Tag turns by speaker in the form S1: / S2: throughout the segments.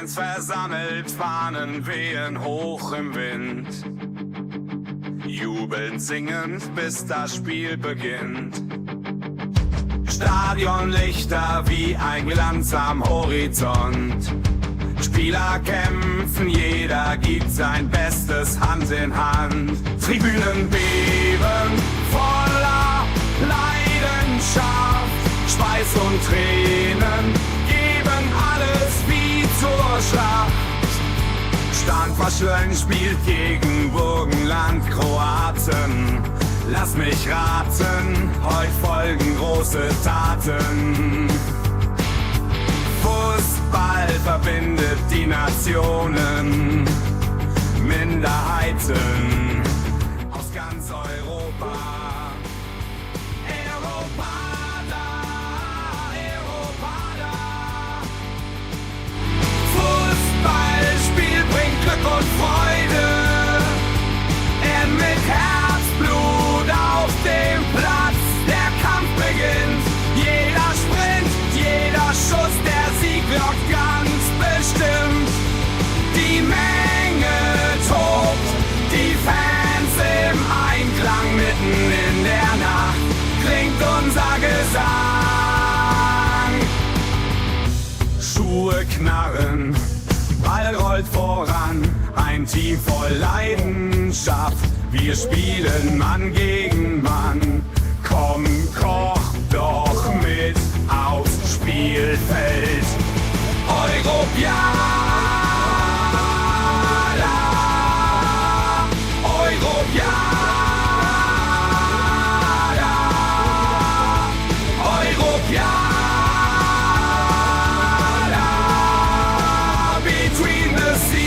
S1: Versammelt, Fahnen wehen hoch im Wind. Jubelnd, singend, bis das Spiel beginnt. Stadionlichter wie ein Glanz am Horizont. Spieler kämpfen, jeder gibt sein Bestes Hand in Hand. Tribünen beben, voller Leidenschaft. Schweiß und Tränen geben alles wie zur Schlacht. Standverschön spielt gegen Burgenland Kroaten. Lass mich raten, heute folgen große Taten. Fußball verbindet die Nationen, Minderheiten aus ganz Europa. Europada, Europada. Fußballspiel bringt Glück und Freude. Mit Herzblut auf dem Platz, der Kampf beginnt. Jeder Sprint, jeder Schuss, der Sieg lockt ganz bestimmt. Die Menge tobt, die Fans im Einklang, mitten in der Nacht klingt unser Gesang. Schuhe knarren, Ball rollt voran, ein Team voll Leidenschaft. Wir spielen Mann gegen Mann. Komm, koch doch mit aufs Spielfeld. Europiada, Europiada, Europiada, between the seas.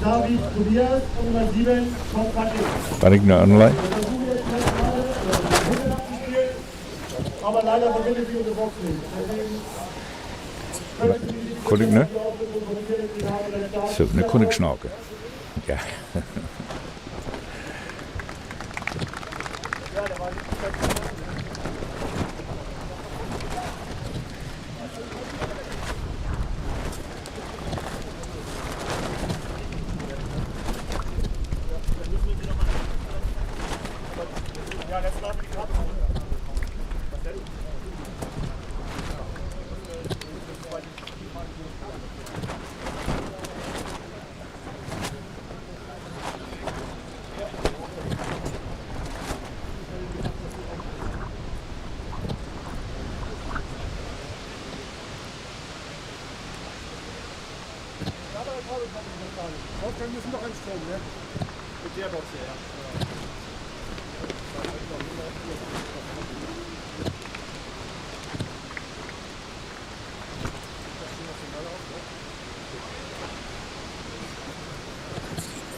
S2: David Tobias und Nummer 7 Tom Patrick.
S3: War ich nur online?
S2: Aber leider verbindet sie unsere Box nicht. Deswegen
S3: Kon ik, ne? Zo, nu kon ik snorken. Ja.
S2: wir müssen doch einstellen, ne? Mit der Box hier, ja.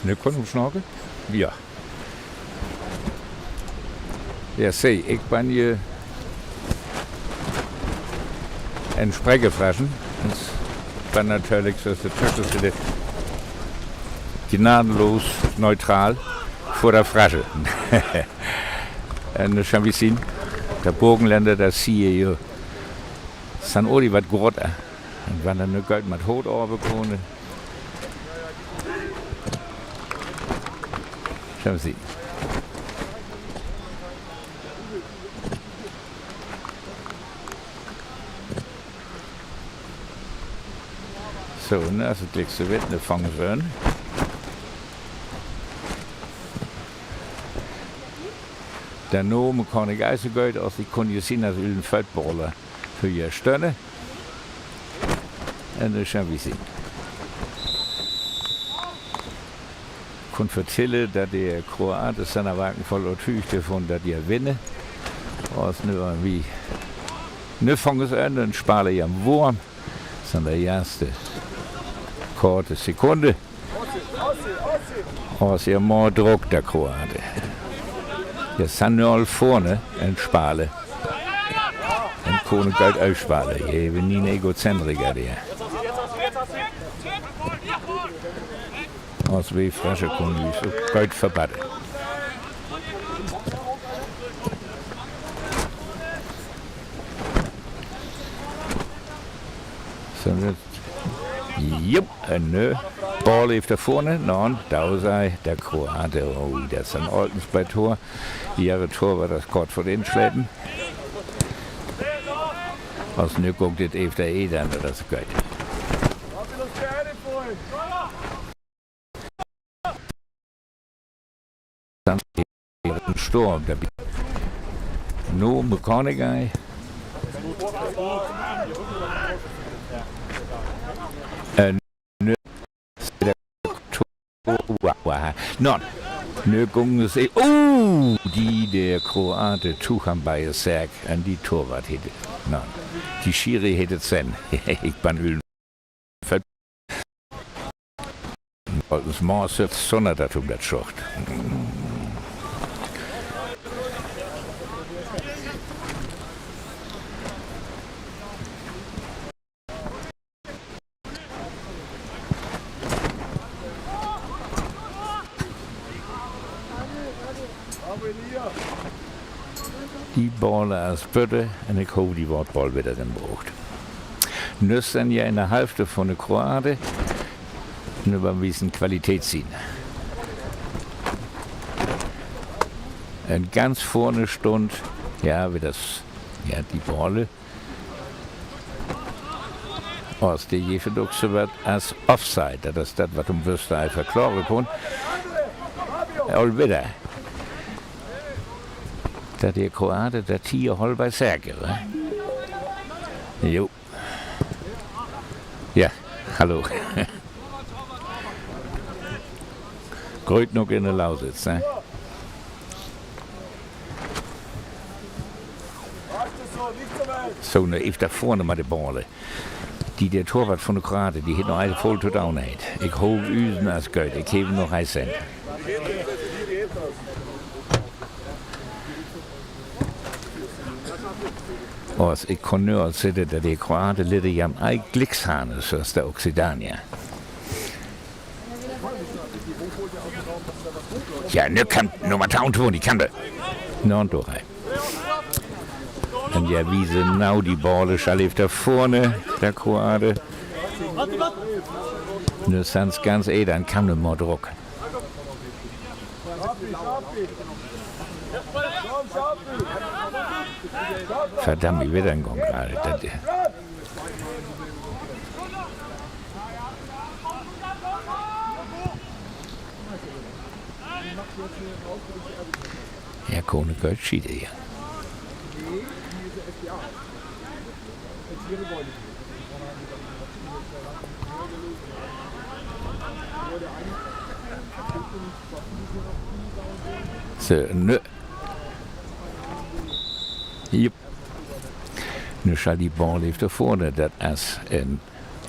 S3: Nu kon ik snorken? Ja. Ja, zie, ik ben hier een Spreekgefressen. Ich bin natürlich so der Türkische gnadenlos neutral vor der Flasche. Und schon wie sehen, der Burgenländer, der siehe San Odi wat grotter. Und wenn er nur Geld mit Hut bekommen. Schon wie so, ne, als het licht zo wit, dan vangen we hun. Daarna kan ik uitgooien als ik kon je zien als u een vuitbollen voor je steunen. En dan gaan we zien. Ik kon vertellen dat de Kroaten zijn er wagen vol overtuigd van dat die winnen. Als nu wie. Nu vangen ze aan en sparen je een worm. Dat zijn de eerste korte Sekunde. Als je maar Druck der Kroaten. Je zijn nu al vorne en sparen. En kunnen Geld uitsparen. Je bent niet een egocentriker die. Als we frisse kunnen we zo Geld verbannen. Jupp, nö. Ball heeft er vorne. Nein, da sei der Kroate. Oh, der ist ein Oltens bei Tor. Ihre Tor war das Kort vor den Schläden. Als nu guckt dit heeft er dan, dat is goed. Dan een storm. No mechanic. Non, nu gingen ze. Die der Kroate Tucham bij je Serk en die Torwart hätte. Non, die Schiri hätte het zijn. Ik ben Öl. Als Maas het zonder dat dat schocht. Die ballen als Putte en ik hoop die wordt bal weer in braucht. Nu zijn ja in der Hälfte von der Kroate und über ein bisschen Qualität ziehen. Und ganz vorne stund, ja, wie das, ja, die Balle aus der Jeveduxe wird als Offside. Das ist das, was Wüster verklagen kann. All wieder. Dat der Kroate dat hier hol bei Serke, wa? Jo. Ja, hallo. Groot nog in de Lausitz, hè? So, nu heeft daar vorne maar de ballen. Die der Torwart van de Kroate, die heeft nog een vol tot down heet. Ik hoop u als goed, ik geef hem nog een cent. Als ik kon nu al zeggen dat de Kroaten litten jam ei glikshanen zoals de Occidania. Ja, nu kan nummer 22, die kan dat. Nou, toch hij. En ja, wie ze nou die ballen zal heeft daar vorne, der Kroate. Nu zijn ze ganz dan kan nu maar drukken. Verdammt, ich werde angekommen gerade. Ja, Kone Gott schiede hier. So, nö. Jupp. Nu zal die bal heeft er vorne, dat is een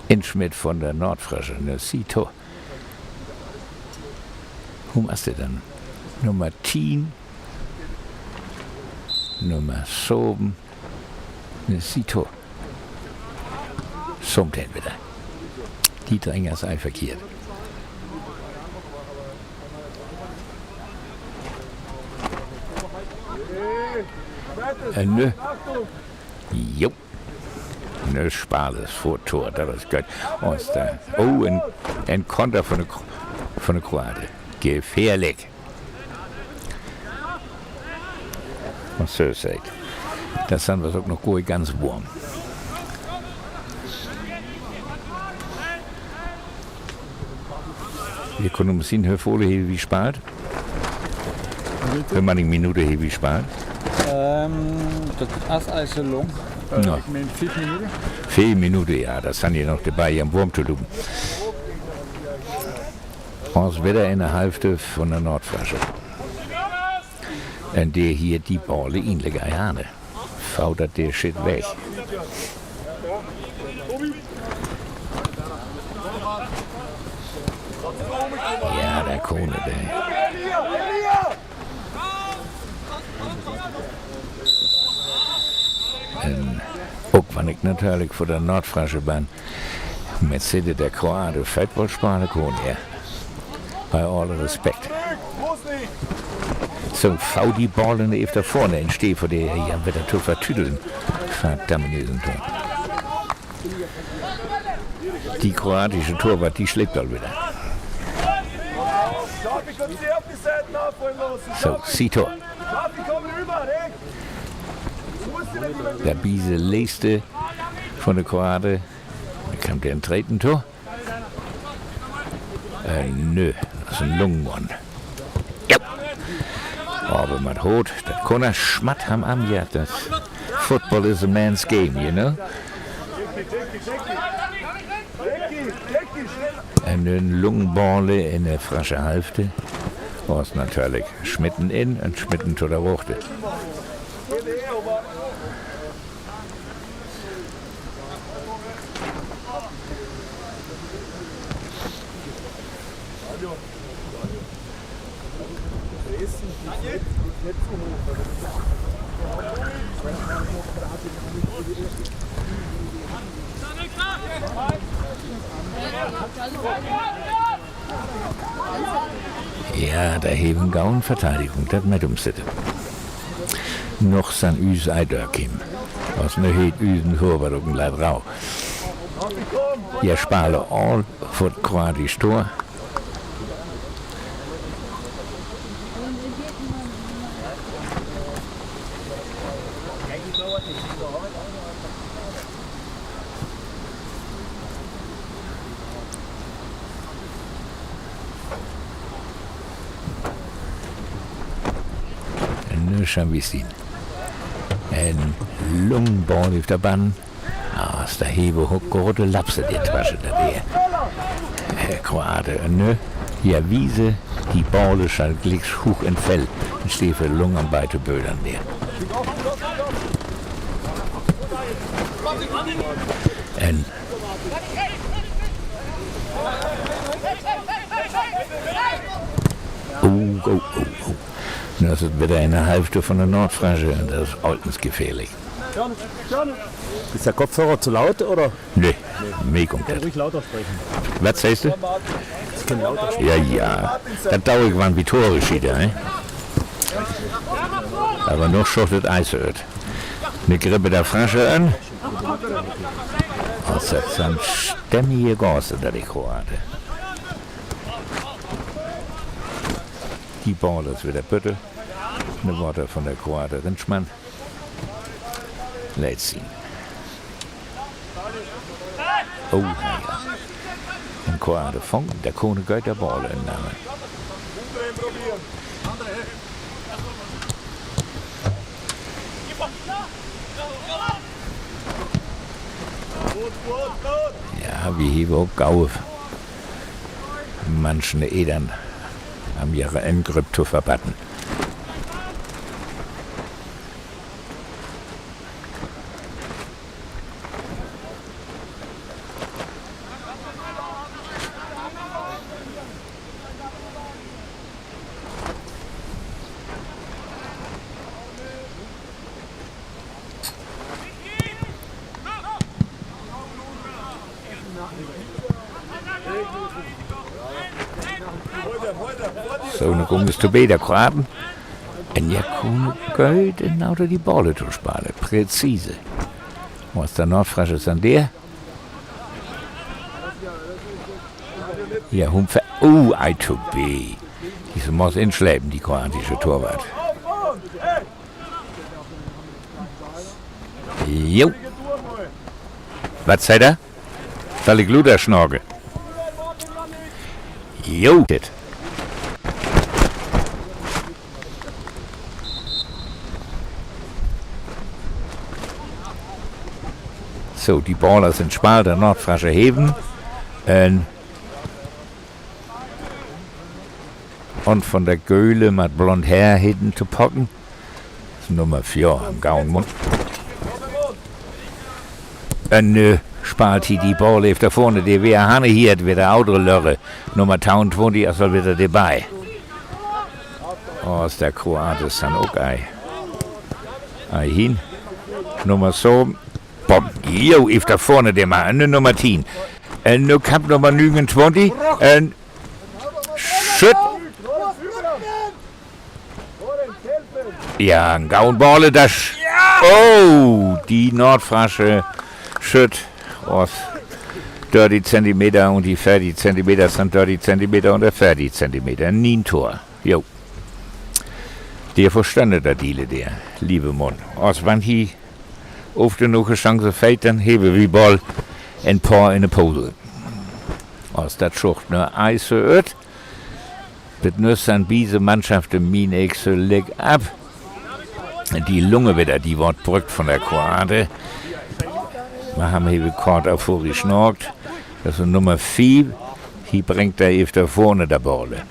S3: Inschmidt von der Nordfrische. Nu ziet ho. Hoe was dit dan? Nummer 10. Nummer 7. Nu ziet ho. Somt hen wieder. Die Dränger sei verkehrt. En nu. Jo. Nu Spales voor Tor, dat is goed. Oh, een Konter van de Kroaten. Gefährlich. Was zo zegt. Dat zijn we ook nog goed ganz warm. Wir können uns in Höfole hier wie spart. Wenn man eine Minute hier wie spart.
S4: Das ist also lang.
S3: No.
S4: Ich meine 4 Minuten.
S3: 4 Minuten, ja, das sind ja noch dabei, am Wurm zu tun. Als wieder in der Hälfte von der Nordflasche. Und der hier die Balle ähnlich eine. Faudert der Shit weg. Ja, der Kone, der. En ook wanneer ik natuurlijk voor de Nordfrische ben, met zitten der Kroate voetbal spelen kon, ja. Bij alle respect. So, vouw die ballen even daar vorne en steh voor de ja, wieder te vertüdeln. Verdammt, Tor. Die kroatische Torwart, die schlägt all wieder. So, Sitor. Der Biese Leiste von der Kroate. Da kommt der ein dritten Tor. Nö, das ist ein Lungenmann. Ja. Aber mit Hut, das kann er schmatt haben am Jahr. Das Football is a man's game, you know? Und ein Lungenballe in der frischen Hälfte. Was natürlich Schmitten in und Schmitten zu der Wuchte. Ja, da heben Gauen Verteidigung, das mit umsitte. Noch san üs Eidörkim. Was ne het üsen Vorbereitung leid rau. Ja, spale all vor kroatisch Tor. Nu skal vi se. En lungball efter banen. Og der hæver hårde lapser det tværs der. Kroate og nu. Jeg viser, de baller skal gliks hoch en feld. En stefe lungenarbejde bøderen der. En Das ist wieder eine Hälfte von der Nordfrage und das ist ordentlich gefährlich.
S4: Ist der Kopfhörer zu laut, oder?
S3: Nee, mir kommt das.
S4: Ruhig lauter sprechen.
S3: Was sagst du?
S4: Ich kann lauter sprechen.
S3: Ja. Das dauert wann wie Tore schieder, ne? Aber noch schottet Eis hört. Eine Grippe der Frasche an. Das ist ein stämmige Gosse, der die Kroate. Die Ball ist wieder bitte. Eine Worte von der Kroate Rinschmann. Let's see. Oh, ja. Ein Kroate Fong, der Kone geht der Ball in Name. Ja, wie hier auch Gaue. Manchen Edern haben ihre Endgrip zu verbatten. So, nu kommer det der Kroaten. En jeg kunne gøre det, når de bolle til spille. Præcise. Was der Nordfrasche ist an der? Ja, hun I2B. Diese muss inschleppen, die kroatische Torwart. Jo. Was seid ihr? Soll ich Luder schnorke? Jo. So, die Baller sind Spal, der Nordfrasche heben. Und von der Göhle mit blond Haar hinten zu packen. Das ist Nummer 4 am Gauenmund. Und spart hier die Ball auf der vorne, die wir Hanne hier hat, wieder andere Lörre. Nummer 20, ist er wieder dabei. Oh, ist der Kroate ist dann auch ein. Hin. Nummer so. Bom. Jo, auf der vorne, der mal. Nummer 10. Und nu kommt Nummer 29. Und Schütt. Ja, ein Gauenballe, das. Oh, die Nordfrasche Schütt. Was 30 Zentimeter und die 40 Zentimeter sind 30 Zentimeter und der 40 Zentimeter. Nie ein Tor. Jo. Der verstande der Diele, der, liebe Mann. Als wenn hier auf der noch eine Chance fällt, dann hebe wie Ball ein paar in der Pose. Als das schucht nur Eis so öd, das nüsst an diese Mannschaft im Minex so leg ab. Die Lunge wieder, die wird brückt von der Kroate. Wir haben hier kurz auf vorgeschnorkt. Das ist Nummer 4. Hier bringt er auf der vorne der Ball.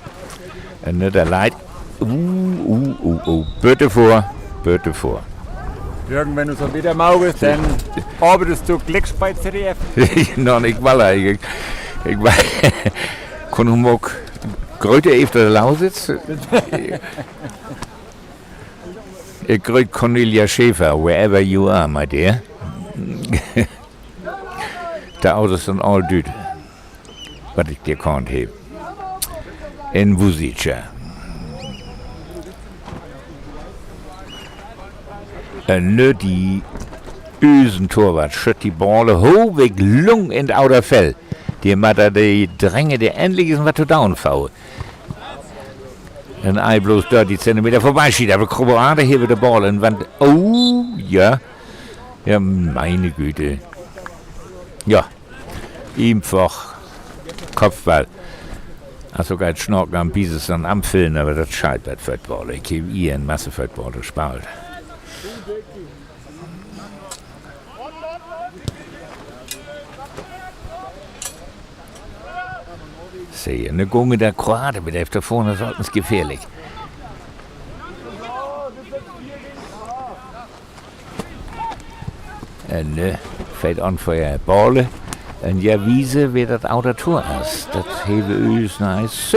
S3: Und nicht der Leid. Bitte vor.
S4: Jürgen, wenn du so wieder maugest, dann arbeitest du Klicks bei ZDF.
S3: Noch nicht mal eigentlich. Ich weiß. Kann du mal Gröte auf der Lausitz? Ich grüße Cornelia Schäfer, wherever you are, my dear. Der Autos sind all düt, was ich dir kann heben. In Vusica. Nö, die Ösen-Torwart schütt die Balle hoch, weg lung in outer Fell. Die Matter, die Dränge, der endlich ist was zu down faul. Ein Ei bloß 30 Zentimeter vorbeischießt, aber Kroate hier wird der Ball in Wand. Oh, ja. Ja, meine Güte. Ja, einfach Kopfball. Ach, sogar jetzt Schnorken am Bieses dann am Filmen, aber das scheitert für die Ball. Ich habe hier eine Masse für die Ball gespart. Sehe, eine Gunge der Kroate mit da vorne sollten es gefährlich. Und fällt an für die Ball. Und ja, Wiese, wer das Auto Tor ist. Das hebe uns nice.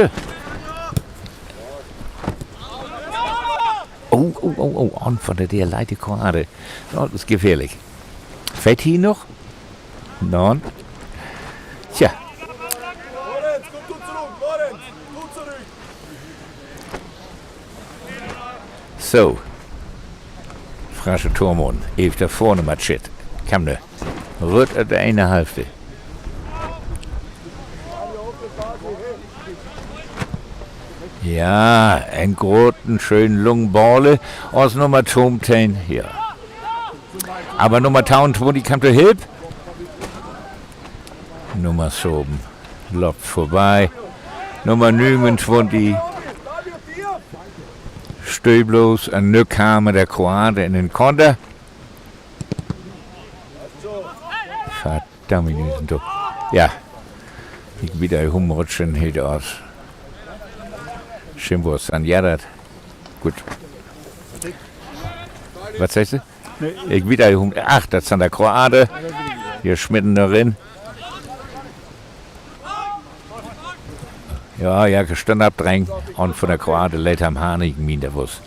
S3: Oh, an von der Leite Kroate. Das ist gefährlich. Fällt hier noch? Nein. Tja. So. Frasche Tormund. Ef da vorne mal shit. Kam ne. Rütt at der eine Hälfte. Ja, ein großen, schönen Lungenballe aus Nummer 10 hier. Aber Nummer 20 kam der Hilf. Nummer 7 läuft vorbei. Nummer 29 Stöblos, und nu kam der Kroate in den Konter. Verdammt, ja, ich wieder rumrutschen hält aus. Schimbos an Jadat. Gut. Was sagst du? Ich wieder ach, das ist an der Kroate. Hier schmitten darin. Ja, gestanden abdrängen. Und von der Kroate lädt am Hanigen min der Wuss.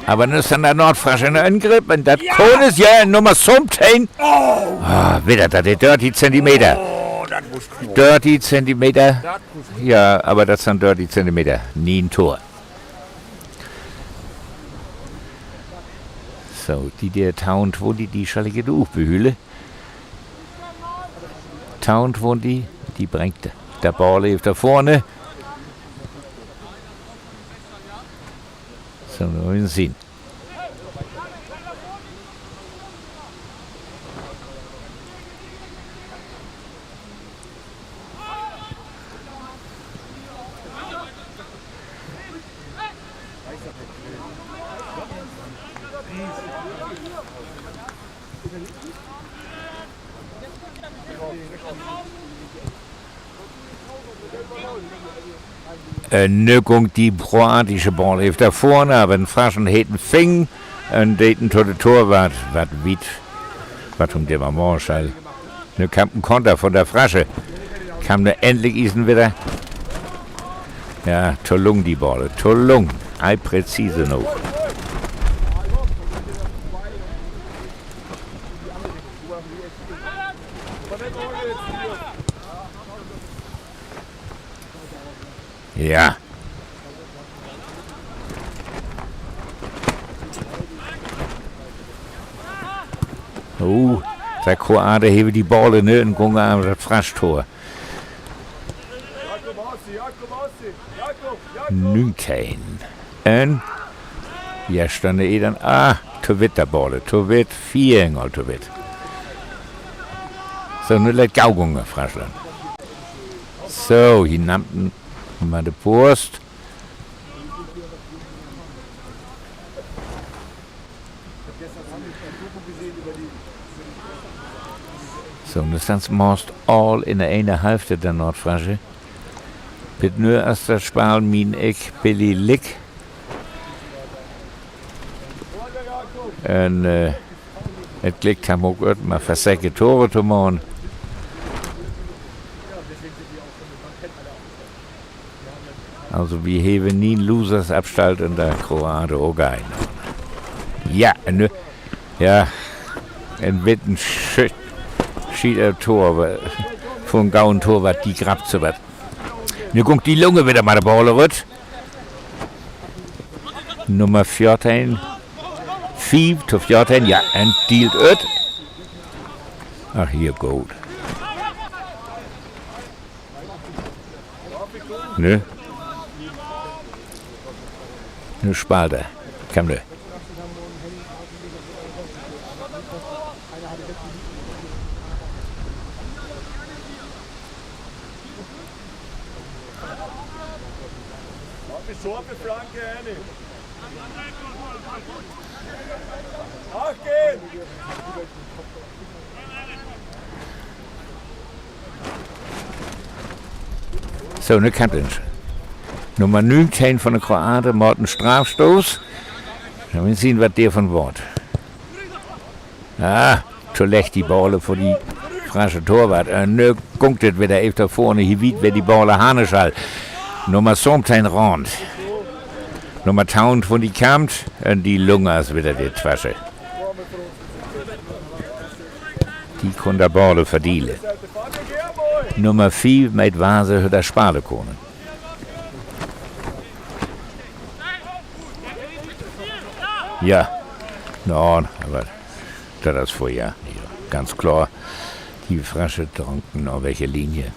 S3: Aber dann ist dann der Nordfrasche in der Angriff und das Kohn ist ja Nummer 17. Wieder, das ist 30 Zentimeter. 30 Zentimeter. Ja, aber das sind 30 Zentimeter. Nie ein Tor. So, der Taunt, wo die schall ich jetzt auch behülle. Taunt, wo die bringt der Ball auf da vorne. So, wir wollen sehen. Nückung die kroatische Ball auf da vorne, aber den Fraschen hätten Fing und deten to der Torwart, was wit, was der Maman schall. Nu kam ein Konter von der Frasche, kam ne endlich isen wieder. Ja, Tolung die Ball, Tolung, ei präzise noch. Ja. Der Kroate heeft die ballen nu en ging aan het Fraschtor. 19. En ja, stond dan, te wit de ballen, te wit, 4 engel te wit. Zo, nu let gauw gongen, Fraschland. Zo, hier nam maar de post. So, nu staan ze most all in de ene helft der Nordfrasche. Mit nur als das Spiel min ich Billy Lick. En het klikt hem ook uit, maar verzeker toren te maken. Also wir hebben nie Losers abstalt in der Kroate auch ein. Ja, en nu, ja, en witten schiet er Tor, von gauen Tor, was die grabt so was. Nu komt die Lunge wieder mal der Ball rüt. Nummer 14. 5 to 14, ja, en dealt uit. Ach, hier goed. Nu. Nu spaalt er. Kom nu.
S4: Sorge Flanke eine. Nachgehen!
S3: So, nu kan het. Nummer 19 van de Kroaten maakt een strafstoß. Dan we zien wat daarvan wordt. Te leg die ballen voor die Franse Torwart. En nu komt het weer even vorne. Hier weet weer die ballen hanen zal. Nummer 17 rond. Nummer 10 van die kant. En die Lungers wieder die Twasche. Die kon de ballen verdienen. Nummer 4 met Vase hat er sparen können. Ja, no, aber das ist vorher. Ja, ganz klar, die Frasche tranken auf welche Linie.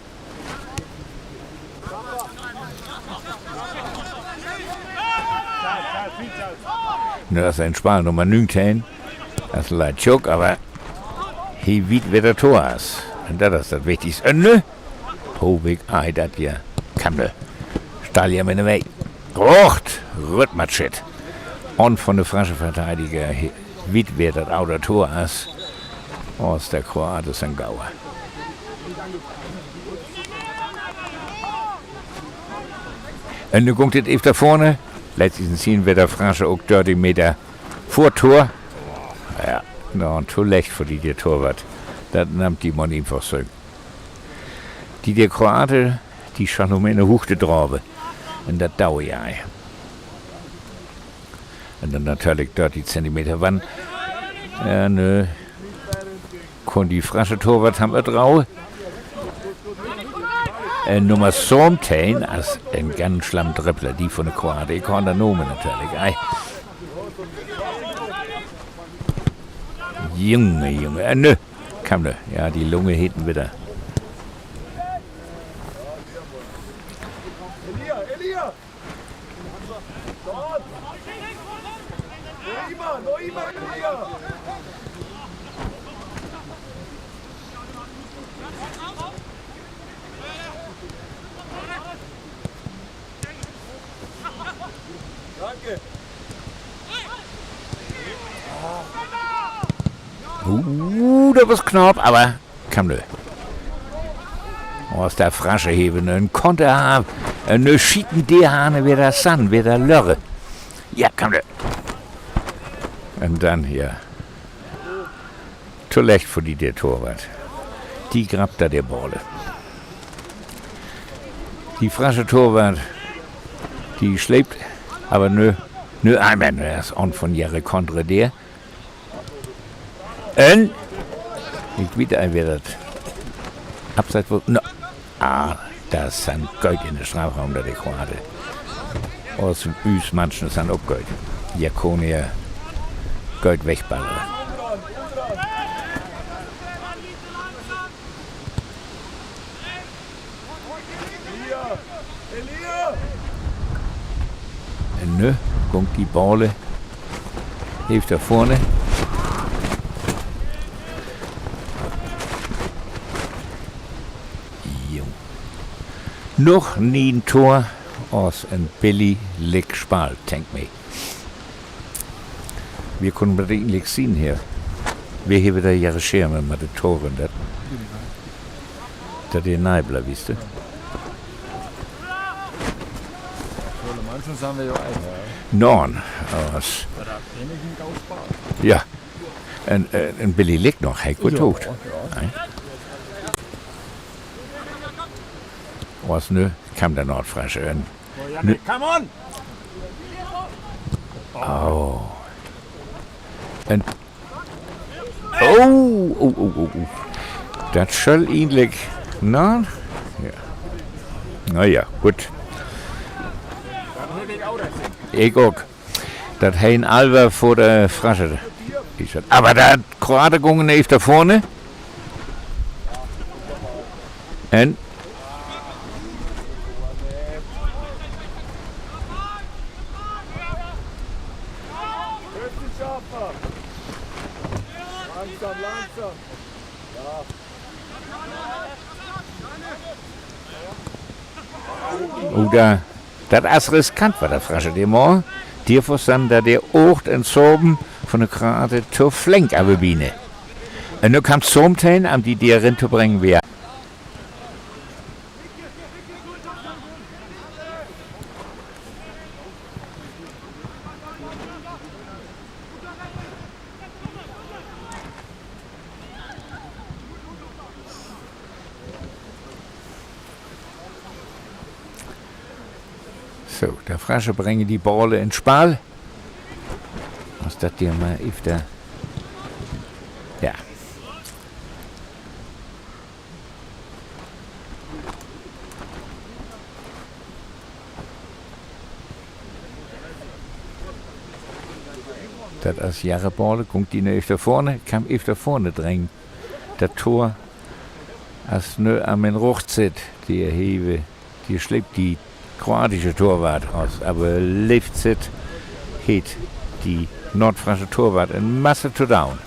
S3: Nu, das ist ein Spiel Nummer 19. Das ist ein Schock, aber hier wird wieder Tor ist. Und das ist das Wichtigste. Und ne? Hovig, das ja. Kamle. Stahl ja mit dem Weg. Rocht. Rüttmatschit. Und von der franschen Verteidiger wird wer das outer Tor ist. Aus der Kroate St. Gauer. Und nu kommt jetzt da vorne. Letztens sehen wir der Frasche auch 30 Meter vor Tor. Ja, no, zu leicht für die Torwart. Das nimmt die man einfach so. Die der Kroate, die schon um eine Huchte drauf. Und das dauert ja. Und dann natürlich 30 Zentimeter Wand. Ja, nö. Kon die Frasche Torwart haben wir drauf. Nummer 17 als ein ganz schlimm Dribbler, die von der Kroate. Ich kann da nomen natürlich. Junge. Nö. Kam da. Ja, die Lunge hinten wieder.
S4: Elia! Dort! Noch immer, Elia! Danke!
S3: Das war knapp, aber kam nö. Aus der Frasche heben, und konnte er haben. Und schieten die Hane wieder Sand, wieder Lörre. Ja, kam nö. Und dann hier. Zu leicht für die der Torwart. Die grabt da der Balle. Die Frasche Torwart, die schlägt, aber nö einmal, er ist on von Jahre kontra der. Und ich wieder ein wird abseits wo. No. Das ist ein Gold in der Strafraum der Kroate. Aus dem Üs manchen sind auch Gold. Jakonia Gold wegballer. Und nu kommt die Ball heeft da vorne. Jo. Nog nie een Tor aus een Billy Lick Spal, denk me. Wir können das eigentlich sehen hier. Wir haben da ihre Schirme mit den Toren. Das ist Neibler, wisst ihr?
S4: Manchmal haben wir ja einen.
S3: Nein, aus. Ja. En Billy Lick nog, hij wordt tot. Was nu kam der Nordfrische.
S4: Come on!
S3: Oh. En oh. Dat soll eigenlijk. Na? Ja. Nou ja, gut. Ich auch. Das hein Alva vor der Frasche. Aber da hat Kroate gungen heeft da vorne. Und
S4: Langsam.
S3: oh, das ist riskant war der Frasche. Die Morgen, die verstanden, dass der Ocht entzogen von der Kroate zur Flenk abbiene. Und nu kam es zum Teil, um die darin zu bringen wäre. So, der Frasche bringe die Balle in Spal. Was das dir mal öfter. Ja. Das ist Jahre Balle, kommt die öfter vorne, kam öfter vorne drängen. Das Tor, als nö am in Ruchzit, die Hebe, die schleppt die kroatische Torwart aus, aber Liftzit hat die nordfrische Torwart in Masse to down.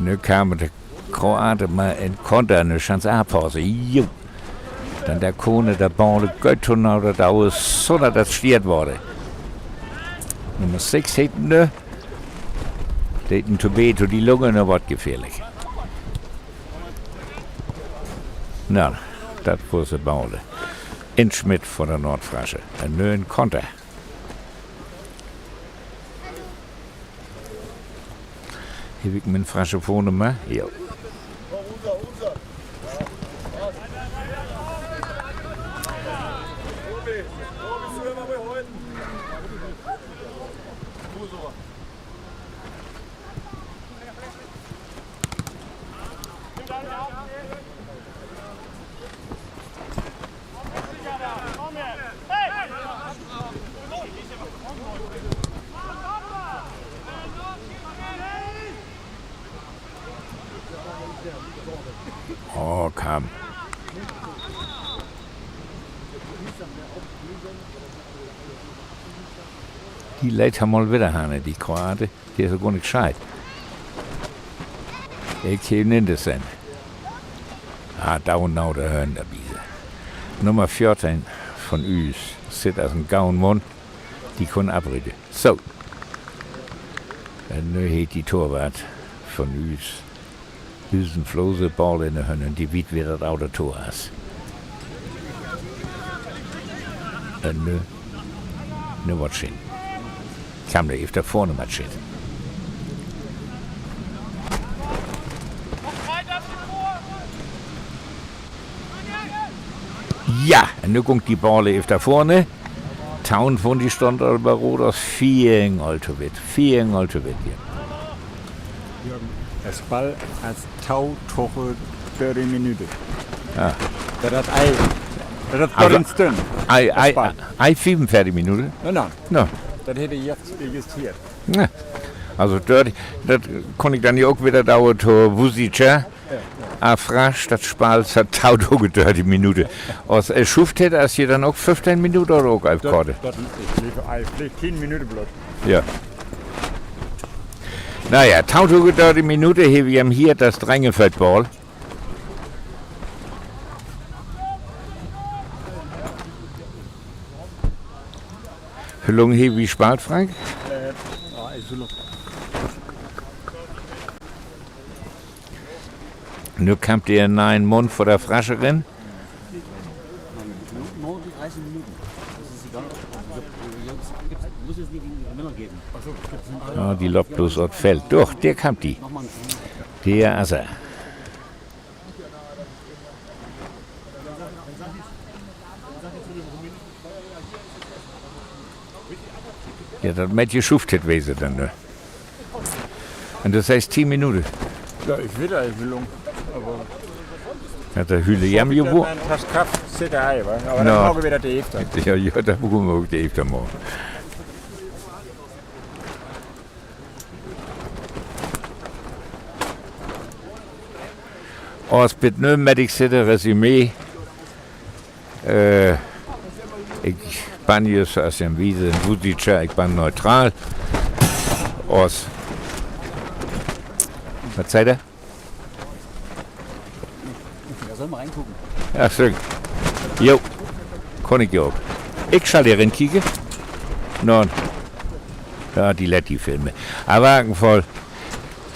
S3: Nu kamen de Kroaten maar in Konter en nu chance aanpassen. Jo. Dan der Kone der Ball gut und nou dat oude zonder dat stiert worden. Nummer 6 heet nu. Deed een Tobeto die Lunge nog wat gefährlich. Nou, dat was de Ball. In Schmidt voor de Nordfrische. En nu een Konter. Heb ik mijn Frasche vorne maar? Ja. Oh, kam. Die leidt hem mal wieder hane, die Kroate. Die ist ja gar nicht gescheit. Ich heb nicht das sein. Ah, da und nou der Hörn der Biese. Nummer 14 von uns sitzt als ein gauen Mund. Die können abreden. So. Und nu heet die Torwart von uns. Düsen Flose Ball in der Hörn und die wieht wieder das oude Tor aus. Und nu wat schön. Kam der öfter vorne mal schön. Ja, en nu komt die ballen even daar vorne. Town von die stond al bij Rodos 4 te wit. 4 te wit hier.
S4: Das Ball als Tau Toche 30 Minuten.
S3: Ja.
S4: Dat is
S3: Also-
S4: een stund.
S3: Ei 45 Minuten.
S4: Nou,
S3: Nou,
S4: dat hätte ich jetzt registriert.
S3: ja. Also dat kon ik dan hier ook weer dauwen door Vuzica. Afrasch, dat Spiel hat 30 Minuten. Als schuft hätte, als je dan ook 15 Minuten oder ook aufkorde.
S4: Dat vielleicht 10 Minuten bloß.
S3: Ja. Naja, 30 Minuten hebben we hem hier das Drängefeldball. Hoe lang hebben we gespeeld, Frank? Nu kommt der neuen Mund vor der Frasche rein.
S5: Nur die 30 Minuten. Das ist egal. Jetzt muss es nicht in die Männer geben.
S3: Oh, die lobt bloß aus Feld. Doch, der kommt die.
S5: Nochmal
S3: Der Asser. Ja, das Mädchen schuftet wesen dann. Ne? Und das heißt 10 Minuten.
S4: Ja, ich will da Erfüllung. Aber
S3: Hat der Hülle jam gewonnen.
S4: das Kraft sitter ei, wa? Aber
S3: Ja.
S4: dann morgen wieder die Hälfte.
S3: Ja, da bekommen wir auch die Hälfte morgen. Als met nu met ik zitten resumé. Ik ben hier zoals je weet in Vuzica, ik ben neutraal. Als. Wat zei er?
S5: Da soll mal reingucken.
S3: Ja, schön. Jo, kon ik je ook. Ik zal hierin kijken. Nou, ja, die let die filmen. Aber in geval,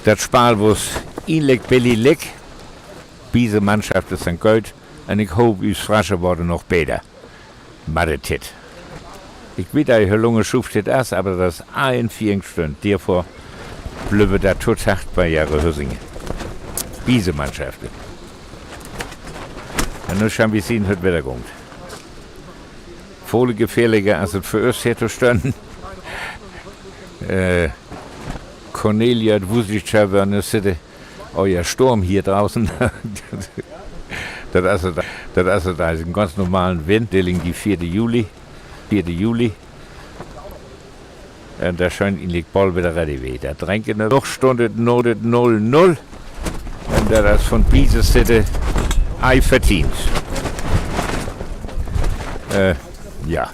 S3: dat Spiel was ähnlich billig. Diese Mannschaft ist ein Gold. Und ich hoffe, uns Frasche worden noch besser. Madetit. Ich weiß, dass ich lange schuftet ist, aber das ist 41 Stunden. Davor blübe da total bei Jahre Hüssingen. Diese Mannschaften. Und nun schon wir sehen, heute wieder kommt. Voll gefährlicher, als es für uns hätte standen. Cornelia Vuzica war eine Sitte. Oh ja, Sturm hier draußen. Das ist ein ganz normalen Wind, der liegt die 4. Juli. 4. Juli. Und da scheint ihn liegt bald wieder ready weh. Da drängt eine Stunde notet 0-0. Und das ist von dieser Sitte ei verdient. Ja.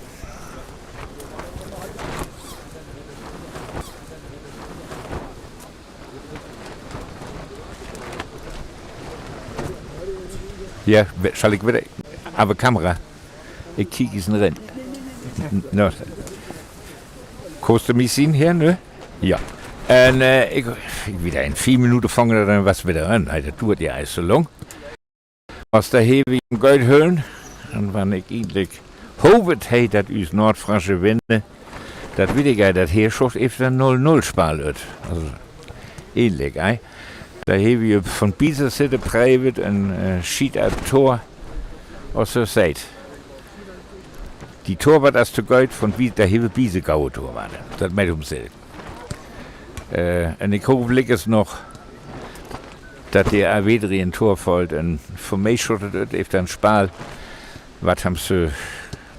S3: Ja, zal ik weer... Aber Kamera. Ik kijk eens erin. No. Kost du mich zien hier, ne? Ja. En ik wieder in 4 Minuten vangen er dan was wieder an. Dat duurt ja eens zo lang. Als de heavy Geld hören, en wanneer ik eindelijk hoopte hij dat us Noordfranse winnen, dat weet ik ja, dat Heerschoft even 0-0 spelen. Also, eindelijk, hè. Da hebben we van Pisa zitten prijven en schiet uit het Tor. Als zo zei. Die Torwart als te Geld van Pisa, daar hebben we Pisa gouden Torwart. Dat met omzet. En ik hoop es nog dat der Avedri een Tor valt. En voor mij schottet het even een Spaal. Wat hebben ze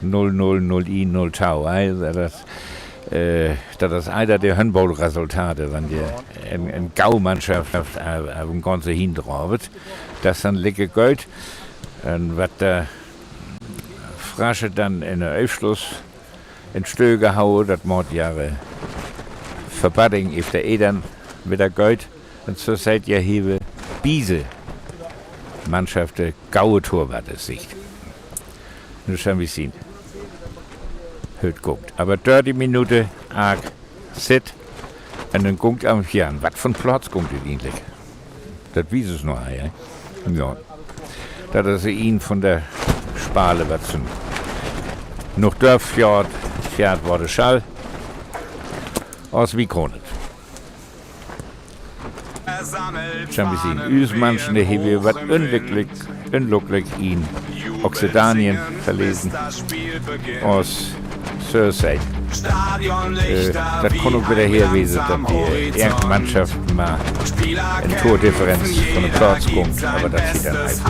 S3: 0-0, 0-1, 0 Tau. Dat is einer der Handballresultate, wenn eine Gaumannschaft auf dem ganzen hindraubt. Das ist dann lecker Geld. Und was der Frasche dann in der Aufschluss in Stö gehauen, das macht Jahre Verbatting auf der Edern wieder Geld. Und so seid ihr hier diese Mannschaft der gaue Torwart-Sicht. Nun schauen wir sehen. Hört guckt. Aber 30 Minuten arg sit und dann guckt am Jan. Was von Platz guckt es eigentlich? Das wies es noch, ja. Ja. Das ist ihn von der Spale, was zum noch Dörfjord fährt wurde Schall aus wie Kronet. Schon ein bisschen Üsmanschen, der hier wird unglücklich in Occitanien verlesen. Aus Surseid. Das kann auch wieder herweisen, dass die irgendeine Mannschaft mal eine Tordifferenz von dem Platz kommt, aber das sieht dann einfach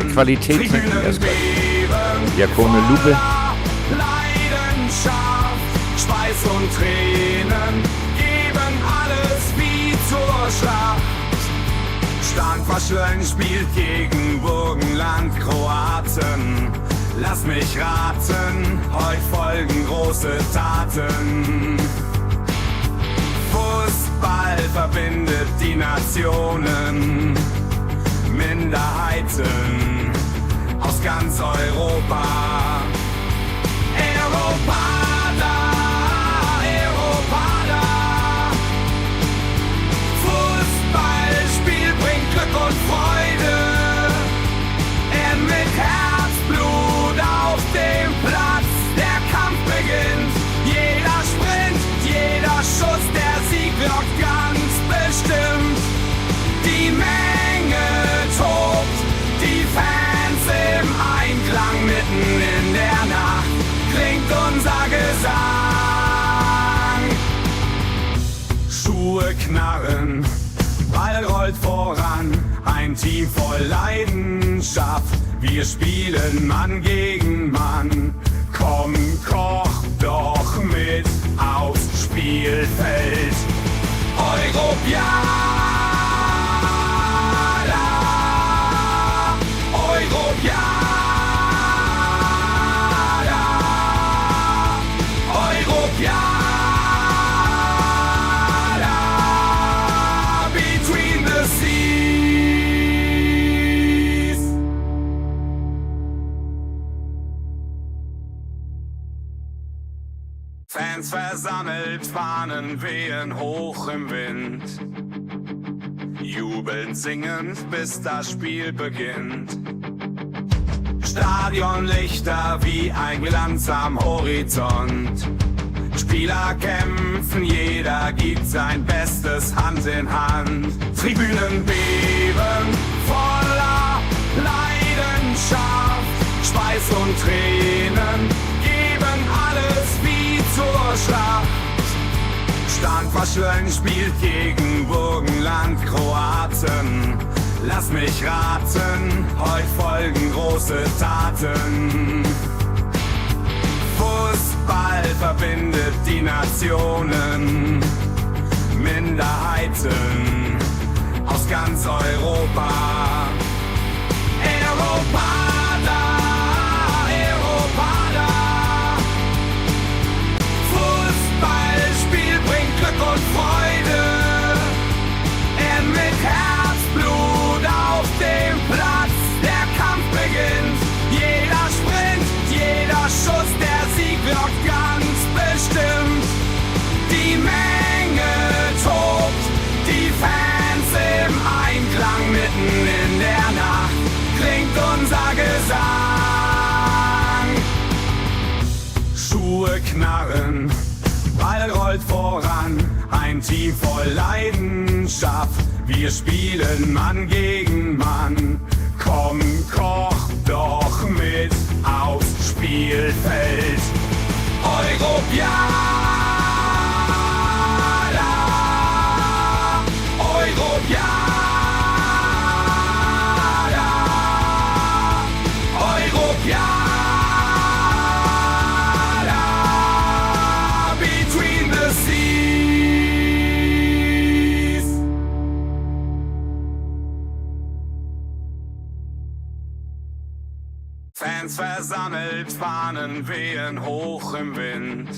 S3: die Qualität mit erst gleich. Jakone Lube.
S1: Leidenschaft, Schweiß und Tränen geben alles wie zur Schlacht. Standverschlön spielt gegen Burgenland Kroaten. Lass mich raten, heute folgen große Taten. Fußball verbindet die Nationen, Minderheiten aus ganz Europa. Europada, Europada. Fußballspiel bringt Glück und Freude. Mit Herzblut auf dem Platz, der Kampf beginnt. Jeder Sprint, jeder Schuss, der Sieg lockt ganz bestimmt. Die Menge tobt, die Fans im Einklang mitten in der Nacht klingt unser Gesang. Schuhe knarren, Ball rollt voran, ein Team voll Leidenschaft. Wir spielen Mann gegen Mann. Komm, koch doch mit aufs Spielfeld. Europiada, Europiada, Europiada, between the seas. Fans versammelt, Fahnen wehen hoch im Wind. Jubelnd, singend, bis das Spiel beginnt. Stadionlichter wie ein Glanz am Horizont. Spieler kämpfen, jeder gibt sein Bestes Hand in Hand. Tribünen beben, voller Leidenschaft. Schweiß und Tränen geben alles wie zur Schlacht. Standverschlön spielt gegen Burgenland Kroaten. Lass mich raten, heute folgen große Taten. Fußball verbindet die Nationen, Minderheiten aus ganz Europa. Europada, Europada. Fußballspiel bringt Glück und Freude. Mit Herzblut auf dem Platz, der Kampf beginnt. Jeder Sprint, jeder Schuss, der Sieg lockt ganz bestimmt. Die Menge tobt, die Fans im Einklang mitten in der Nacht klingt unser Gesang. Schuhe knarren, Ball rollt voran, ein Team voll Leidenschaft. Wir spielen Mann gegen Mann. Komm, koch doch mit aufs Spielfeld. Europiada, Europiada, Europiada, between the seas. Fans versammelt, Fahnen wehen hoch im Wind.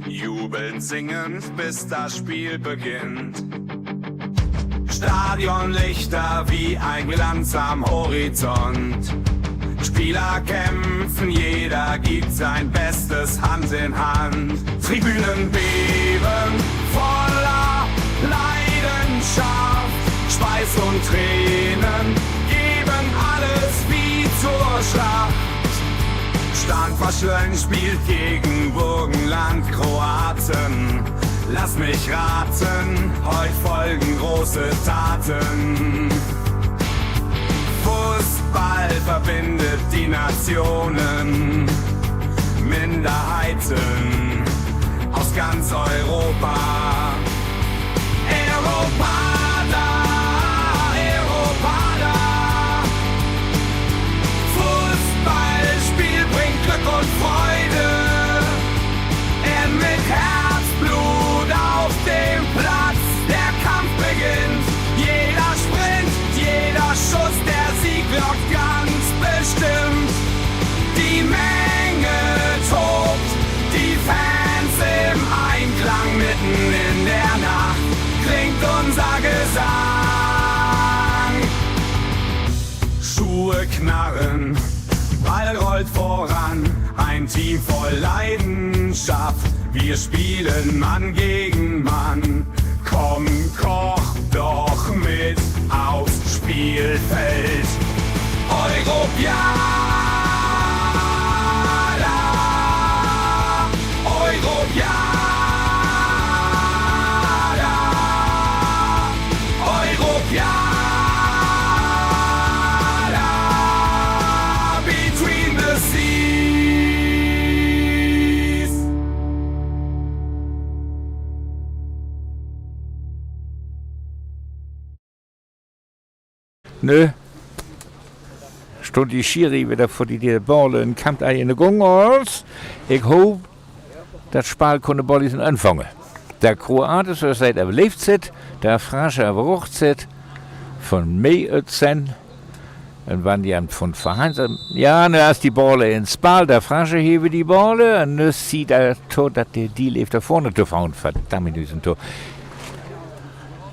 S1: Jubelnd, singend, bis das Spiel beginnt. Stadionlichter wie ein Glanz am Horizont. Spieler kämpfen, jeder gibt sein Bestes Hand in Hand. Tribünen beben, voller Leidenschaft. Schweiß und Tränen geben alles wie zur Schlacht. Standverschlön spielt gegen Burgenland Kroaten. Lass mich raten, heute folgen große Taten. Fußball verbindet die Nationen, Minderheiten aus ganz Europa. Europada, Europada. Fußballspiel bringt Glück und Freude. Mit Herzblut auf dem Platz, der Kampf beginnt. Jeder Sprint, jeder Schuss, der Sieg lockt ganz bestimmt. Die Menge tobt, die Fans im Einklang, mitten in der Nacht klingt unser Gesang. Schuhe knarren, Ball rollt voran, ein Team voll Leidenschaft. Wir spielen Mann gegen Mann. Komm, koch doch mit aufs Spielfeld. Europiada, Europiada, Europiada, between the seas.
S3: Nö. Stond die Schiri wieder vor die Ball und kam da in den Gang aus. Ich hoffe, das Spiel konnte Bollis anfangen. Der Kroatische seit er lebt sit, der Frasche aber auch sit, von mir sein. Und wenn die von Verheißen, ja, nu ist die Balle ins Ball, der Frasche hebe die Balle, und nu sieht er tot, dass der Deal lebt da vorne zu fahren, verdammt in diesem Tor.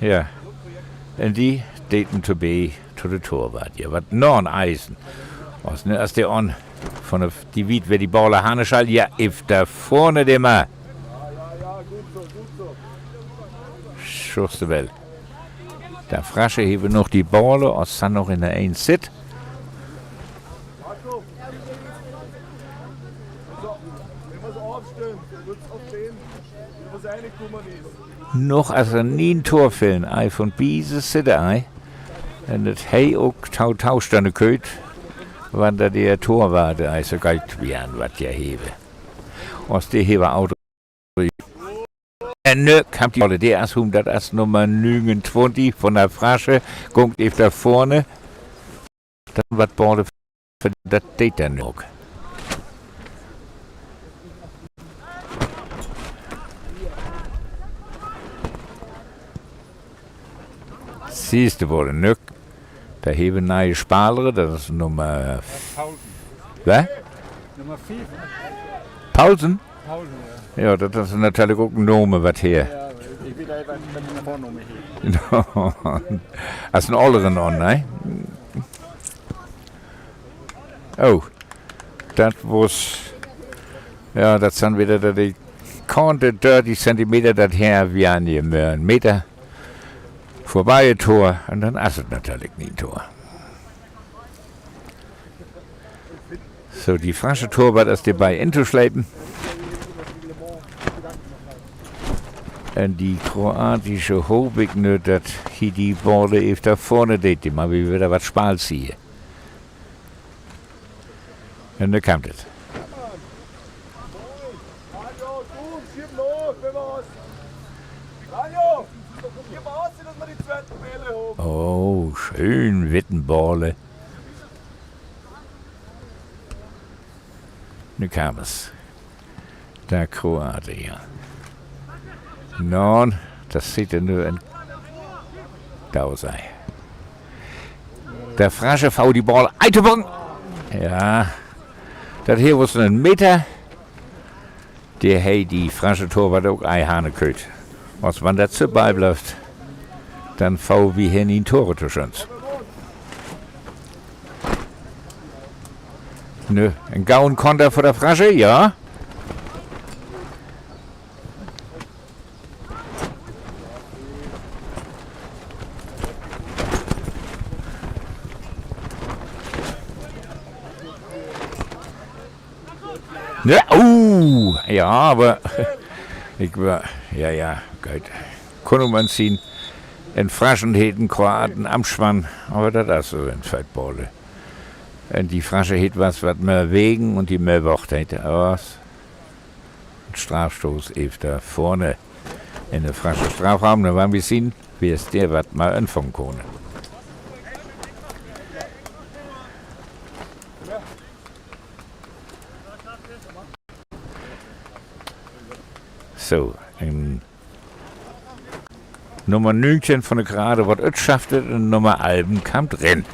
S3: Ja, und die daten to be to the Torwart, ja, was noch ein Eisen. Was, ne, als der on, von der, die Wied, wer die Balle Haneschall, ja, if da vorne der mal. Schuste Welt. Der Frasche hebe noch die Balle, als dann noch in der 1 sit. Noch als er nie ein Tor fällen, ei von Biese sitte ei. Und das hei auch tauscht an der Köt, wann da der Tor war, der ei so galt wie an, was ja hebe. Aus der hebe Auto. Nö, kam die Balle, der ist das ist Nummer 29 von der Frasche, guckt auf da vorne. Dann was Balle, das steht dann noch. Siehst du, wurde nück. Da heben neue Spalere, das ist Nummer. Was?
S4: Nummer 4.
S3: Paulsen?
S4: Pausen,
S3: Ja, das ist natürlich auch ein Name, was hier.
S4: ja. Ich will da eben eine Vornummer hier.
S3: Das ist ein Olleren an, ne? Oh, das was. Ja, das sind wieder die Kante 30 Zentimeter, das her wie an einen Meter. Vorbei ein Tor und dann ist es natürlich nie ein Tor. So, die Frasche Torwart ist dabei inzuschleppen. Und die kroatische Hobig nicht, dass hier die Balle auf da vorne steht, mal wie wieder was Spal ziehen. Und da kommt es. Oh, schön Wittenballe. Nu kam es. Der Kroate, ja. Nun, das sieht ja nur ein Dausei. Der Frasche V die Ball. Eiterbong! Ja. Das hier was ein Meter. Der hey die Frasche Torwart auch Eihane köt. Was man dazu beibleibt, dann V wie hin in Tore zu schönst. Nö, ein Gauen Konter vor der Frasche, ja. Ja, ja, aber Ja, gut. Können man sehen, in Fraschen hätten Kroaten am Schwann, aber das ist so ein Feldballe. Und die Frasche hätte was mehr wegen und die mehr Wocht hätte. Aber ein Strafstoß eben da vorne in der Frasche Strafraum, da waren wir sehen, wie es der was mal anfangen konnte. So, ein Nummer 19 von der Gerade, was es schaffte, und Nummer 11 kam drin.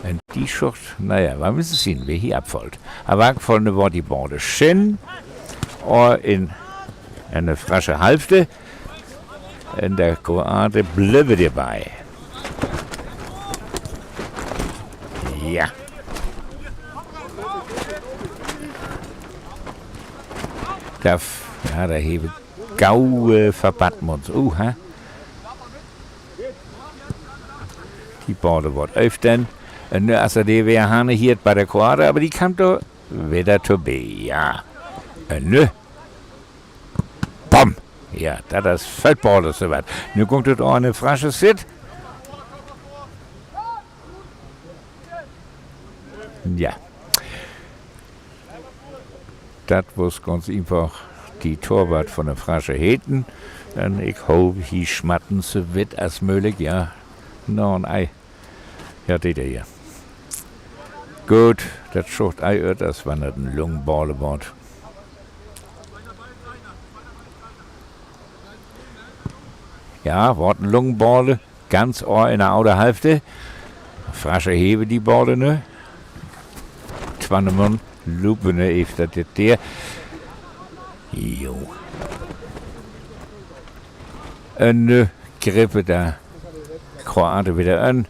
S3: Und die Schucht, naja, wir müssen sehen, wer hier abfällt. Aber abfallende war die Borde schön, in eine frische Hälfte, in der Kroate bliebe dabei. Ja. Da hebe gaue Verbattmunds. Ha? Die Borde wird öfter. Und also die wäre Hane hier bei der Kroate, aber die kam doch wieder vorbei. Ja. Und Bom! Ja, das ist Feldborde so was. Nu kommt das auch eine frische Sit. Ja. Das muss ganz einfach die Torwart von der Frasche hätten. Und ich hoffe, hier schmatten so weit als möglich. Ja, noch ein Ei. Ja, das hier. Gut, das Schucht Ei, das war nicht ein Lungenballebord. Ja, war ein Lungenballe, ganz ohr in der oude Hälfte. Frasche hebe die Balle ne. Twannemann, Lupe ne, ist das der. Jo. Und grippe da Kroate wieder an.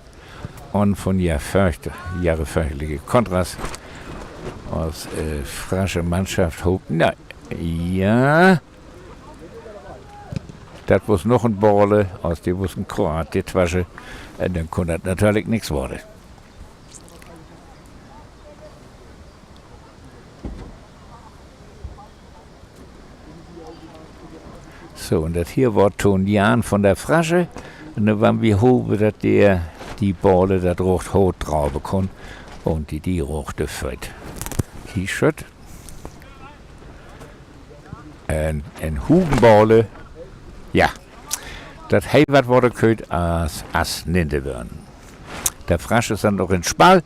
S3: Und von Jahre fürchterliche Kontrast aus Frasche Mannschaft hob. Na, ja. Das was noch ein Balle, aus dem was ein Kroat, die Twasche. Und dann konnte das natürlich nichts werden. So, und das hier war Jan von der Frasche. Und dann waren wir hoben, dass der die Balle da drauf hoch drauf bekommt. Und die rochte fett. T-Shirt. Ein Hugenballe. Ja, das hei wat wurde köt als ninte werden. Der Frasche ist dann noch in Spall.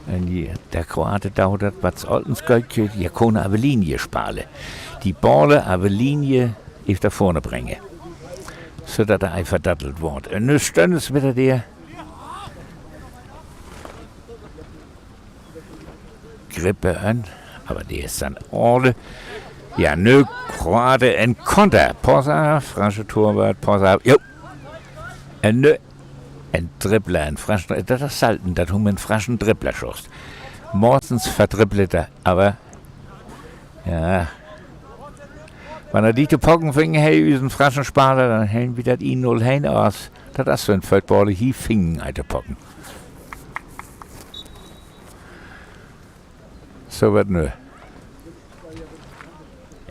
S3: Und der Kroate dauert das, was Oltens Geld köt, ja keine aber Linie spale. Die Balle aber Linie da vorne bringe. So dass er einfach dattelt wird. Und nu stund es wieder der Grippe an, aber der ist dann alle. Ja, nö, Kroate en Konter. Posa, Frasche Torwart, Posa, jo. En nö, en Dribbler, en Fraschen, das ist selten, das haben wir einen Fraschen Dribbler schoss. Morgens verdribbelt er, aber, ja. Wenn er die zu pocken fing, hey, diesen Fraschen Sparer, dann hängen wir das I0 hin aus. Das ist so ein Feldballe, hier fingen zu pocken. So wird nö.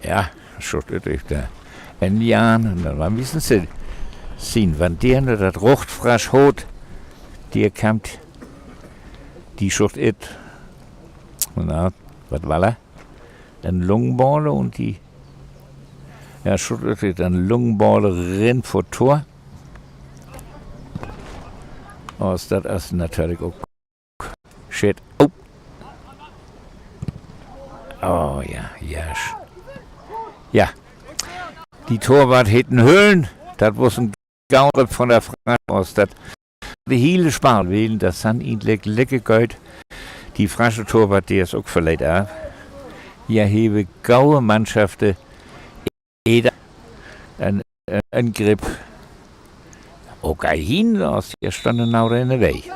S3: Ja, schon durch da. Ein Jahr, und dann war ein bisschen sehen, wenn der nur das Ruchtfrasch hat, der kommt, die Schucht it. Und was war er? Ein Lungenballe und die, ja, Schucht it, ein Lungenballe rennt vor Tor. Aus das ist natürlich auch shit. Oh. Oh ja, ja. Ja, die Torwart hätten Höhlen, das was ein Gaure von der Frage aus, das die Hiele sparen wählen, das san ihn lecker Geld. Die Frasche Torwart, der ist auch vielleicht ab. Ja, hebe gaue Mannschaften, jeder ein Grip. Okay, hin aus der Stunde nach in der Weg.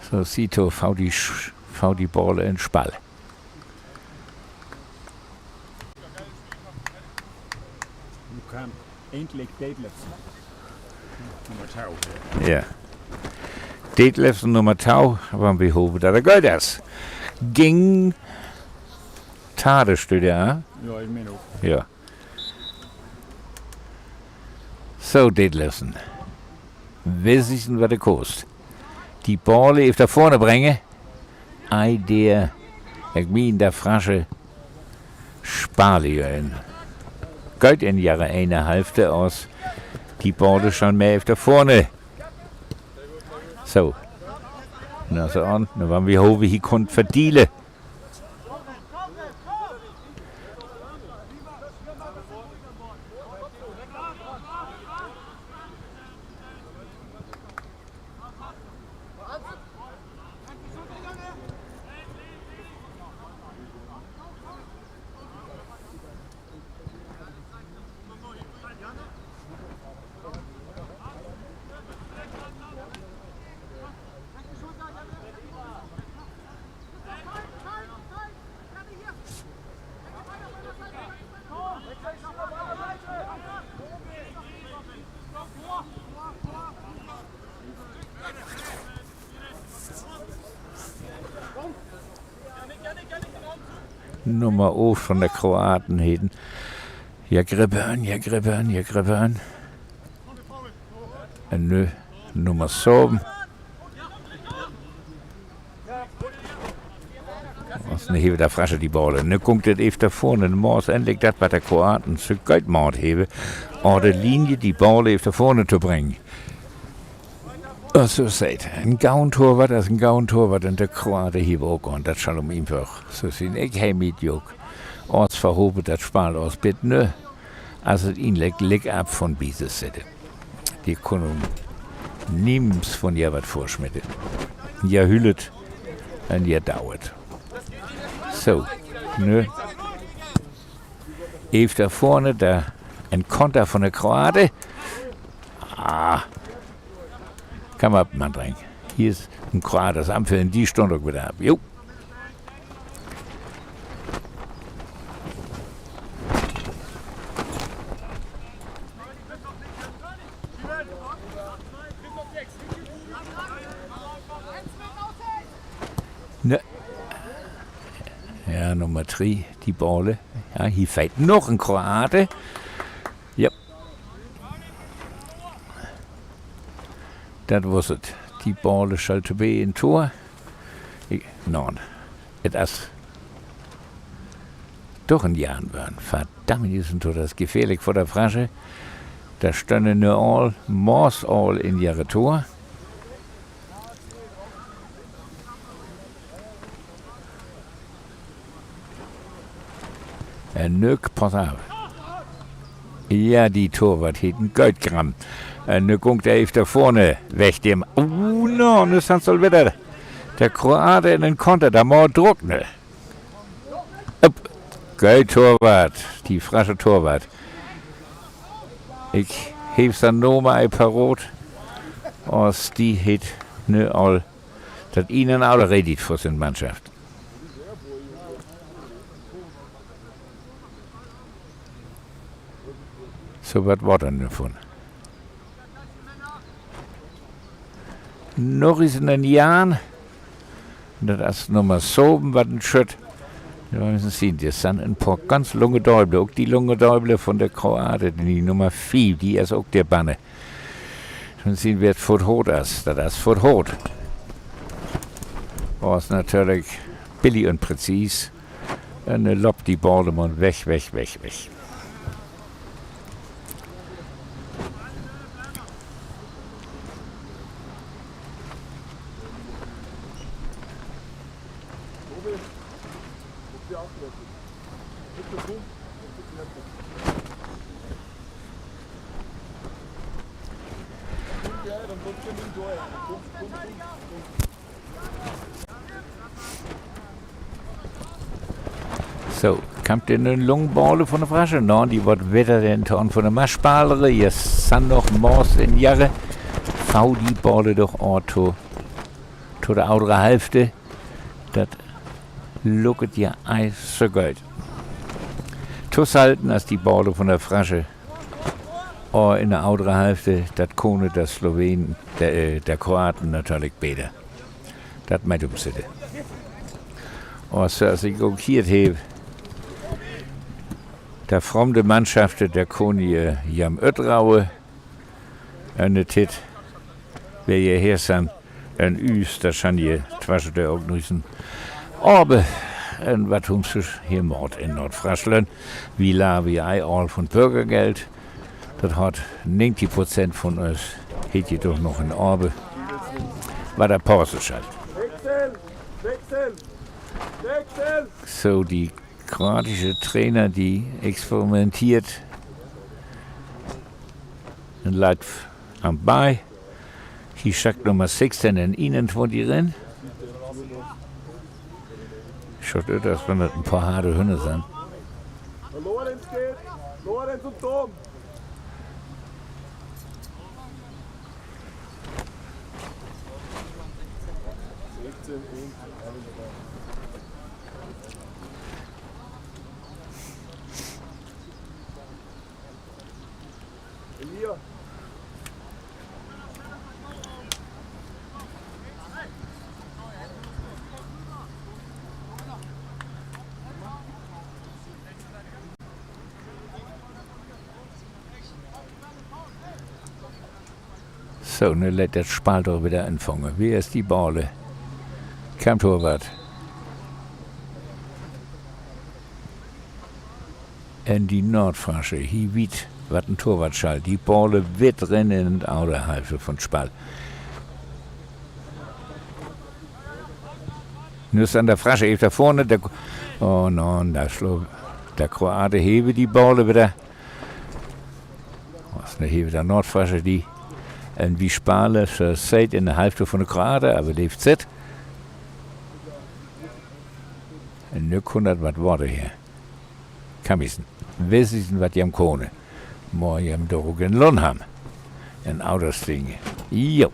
S3: So, Sito, V die Balle in Spall.
S4: Nu kan endlich Detlef.
S3: Ja. Detlefsen nummer 2, want vi håber, dat det gør det. Ging Tade støtte, ja?
S4: Ja, ich meine auch.
S3: Ja. So, Detlefsen. Hvis I hvad det kost. De borgerlige efter vorne bringe. Ej, der. Jeg min der frasche Sparligeren. Gøjt en Jahre 1,5 aus. Die borgerlige schon mehr efter vorne. So. Na så an. Nu var vi håber, I kunne fordele. Nummer 8 von der Kroaten heden. Jeg griber an. En nu nummer 7. Og sådan hæver der frasche die Bolle. Nu komt det efter vorne. Mors endelig dat, hvad der Kroaten så godt måtte hæve. Og det linje die Bolle efter vorne til bringe. Og så sagde en gavntorvart, altså en gavntorvart, den der Kroate hiver også, det skal om indført. Så siger ikke have mit jok. Års forhåbet, det sparer os bedt nø. Altså et indlæg læg op von Bisesætte. Det kunne niemals von jer været forsmittet. Jeg hyldet, og jeg dauert. Så, nø. Efter vorne, der en konter von der Kroate. Kom op, man dreng. Hier ist ein Kroater samfällen, die Stunde auch wieder ab. Jo. Ne. Ja, Nummer 3, die Bolle. Ja, hier fällt noch ein Kroate. Ja. Dat was het. Die Bolle skal tilbage en Tor. Nein, et ist doch ein Jernbahn. Verdammt, ist ein Tor, das ist gefährlich vor der Frasche. Da standen nur all, Mors all in ihre Tor. En Nök, pass auf. Ja, die Torwart heet ein Goldgramm. En nu komt hij even vorne weg dem. No, nu staan ze weer. Der Kroate in den Konter, da moet Druck, ne? Geil Torwart, die frasche Torwart. Ich heb dann nur mal ein paar Rot. Aus die heet nu all. Dat ihnen alle redet für seine Mannschaft. So was war dann davon. Noch ist in den Jahren, das ist Nummer 7, was ein Schritt. Wir müssen sehen, das sind ein paar ganz lange Däubel, auch die lange Däubel von der Kroate, die Nummer 4, die ist auch der Banne. Wir sehen, wer vor Hot ist, das ist vor Hot. Das ist natürlich billig und präzis. Und dann lobt die Ballermann weg. So, kommt in den Lungenballe von der Frasche? Nein, die wird wieder den Ton von der Maschbalere. Jetzt sind noch Mors in Jahre. V die Balle doch Auto. To der andere Hälfte. Das lookt ja eis so gut. Tuss halten, als die Balle von der Frasche Und in der anderen Hälfte, das konnte der Slowenen, der Kroaten natürlich besser. Das meint umsitte. Und so als ich geguckt habe, der fremde Mannschaft, der konnte jam Ötraue, eine Tit, wer hier her sind, ein Üs, das kann je zwischen der auch nutzen. Aber, was tun sie hier Mord in Nordfriesland, wie la wie all von Bürgergeld, das hat 90% von uns, hätt je doch noch in Orbe, war der Pausenschalt.
S1: Wechseln!
S3: So, die kroatische Trainer, die experimentiert, und leidt am Bei. Hier schickt Nummer 16 in ihnen von die rein. Schaut aus, als wenn das ein paar harte Hühner sind.
S1: Lorenz geht! Lorenz und Dom! Elia!
S3: So, nun lässt das Spalt doch wieder anfangen. Wer ist die Balle? Kein Torwart. In die Nordfrische, hier wird was ein Torwartschall. Die Balle wird rennen in die Auderhälfte von Spalt. Nur ist an der Frasche, da vorne, oh nein, der Kroate hebe die Balle wieder. Was eine hebe der Nordfrische, die. Und wie Spale, so seid in der Hälfte von der Kroate, aber die FZ. Und nu kommt was Worte hier. Kamissen. Wissen, was die am Kone. Morgen am doch in Lohn haben. In Autostinge. Jo.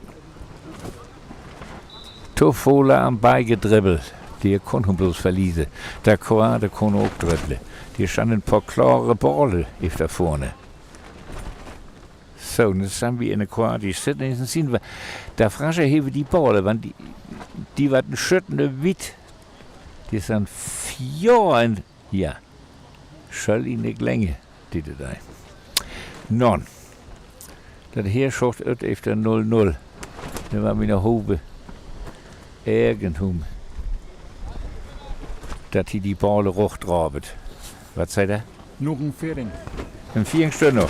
S3: Tofola am Beigedribbelt. Die konnten bloß verließen. Der Kroate konnte auch dribbeln. Die standen ein paar klare Balle auf da vorne. So, und jetzt haben wir in der Kroatisch sitzen, und sehen wir, der Frasche hebe die Balle, weil die waren schüttende Witt. Die sind 4 Jahre, ja, schall in der Länge, die da. Nun, das hier schaut aus auf der 0-0. Da war mir eine Hube, irgendwo, dass die Balle hochtrabet. Was sei da?
S4: Noch ein Vierring.
S3: Ein 4 Stunden noch.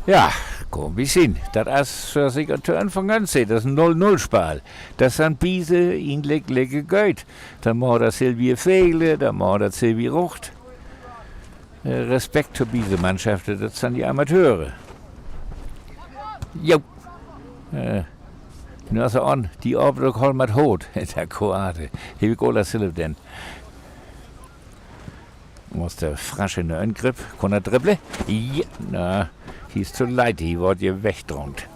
S3: Ja, komm, wie sind. Das ist für sich zu Anfang an sehen. Das ist ein 0-0-Spiel. Das sind Biese, ihn lecker Geld. Da macht das Silvia Fehle, da macht das Silvia Rucht. Respekt für diese Mannschaften, das sind die Amateure. Jo. Nur so an, die Arbeit holt mit Hot, der Kroate. Hier will ich Silv denn. Muss der Frasche in den Angriff. Kann er dribbeln? Ja, na. Die ist zu leid, die wird ihr wegdrungt.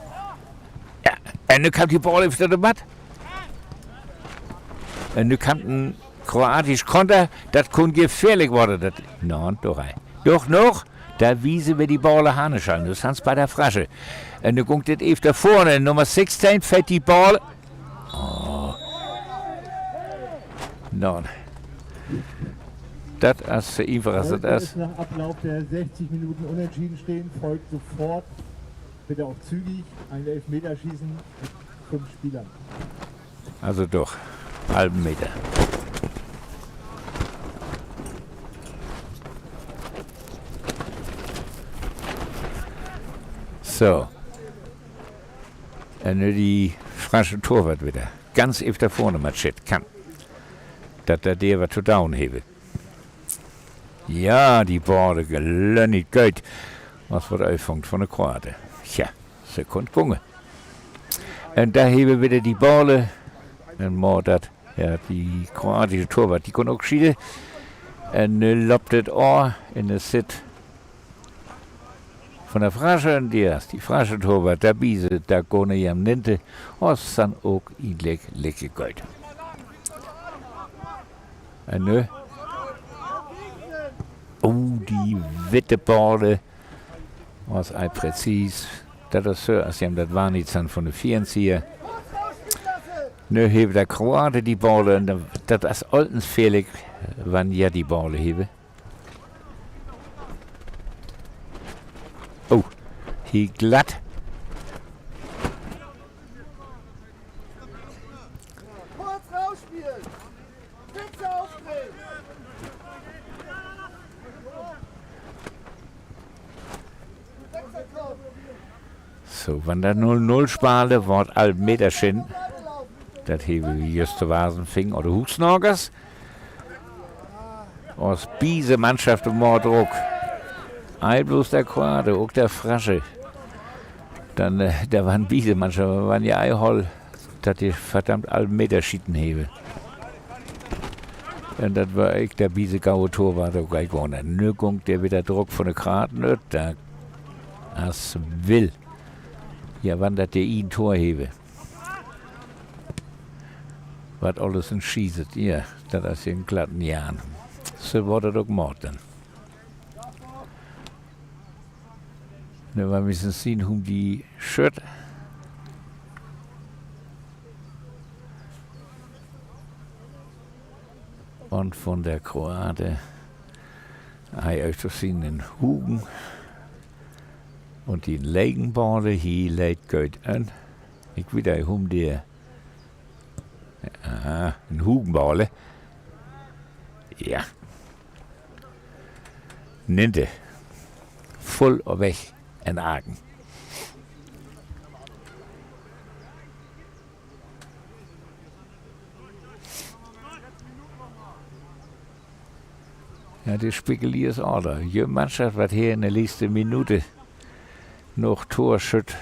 S3: Ja, und nu kommt die Ball auf der Matt. Und nu kommt ein kroatisch Konter, das kann gefährlich werden. Nein, doch ein. Doch noch, da wiese wir die Ball Haneschall. Das sind bei der Frasche. Und nu kommt das auf da vorne, Nummer 16, fällt die Ball. Oh. Nein. Das ist so einfach, als das ist.
S2: Nach Ablauf der 60 Minuten unentschieden stehen, folgt sofort, bitte auch zügig, ein Elfmeterschießen mit 5 Spielern.
S3: Also doch, halben Meter. So. Und die Frasche Torwart wieder. Ganz öfter vorne mal shit kann. Dass der was zu down hebt. Ja, die Borde gelönnigt Geld. Was wird aufgefangen von der Kroate? Tja, sie konnte gucken. Und da hebe wieder die Borde. Und mordet, ja, die kroatische Torwart, die konnte auch schieden. Und lobt das Ohr in der Sit von der Frasche. Und die Frasche Torwart, der Biese, der Gone jam nennte. Was dann auch idlich lecker Geld. Und ne? Oh, die Witteballe, Was ei präzis. Das ist so, als das war nicht von den 24. Nu heeft der Kroate die Ballen, dat is altijd veilig wanneer die Ballen hebben. Oh, hier glatt.
S6: Kurz rausspielen! Spitze aufdrehen!
S3: So, wenn der 0-0 spalen, wordt al Meterchen. Dat hebben we juist te wazen ving oder Hoeksnagers. Als diese Mannschaft im Mordruck. Ein bloß der Kroate, auch der Frasche. Dann, da waren diese Mannschaft, waren ja einhol, dass die verdammt alle Meter schitten hebe. Und das war echt der Biesegaue Tor, war da gleich ohne Nückung, der wieder Druck von der Kraten hat, da as will. Ja, wann dat der ihn Tor hebe. Was alles in schießt, ja, das ist in glatten Jahren. So wurde doch gemacht dann. Ne, wir müssen sehen, die Shirt. Und von der Kroate, euch zu sehen, den Hugen. Und die Legenbade hier leidt gut an. Ich wieder der. Aha, een Hugenbale. Ja. Ninte. Voll op weg en Aken. Ja, die spekuliert alle. Je Mannschaft wat hier in de letzten Minute noch Tor schütt.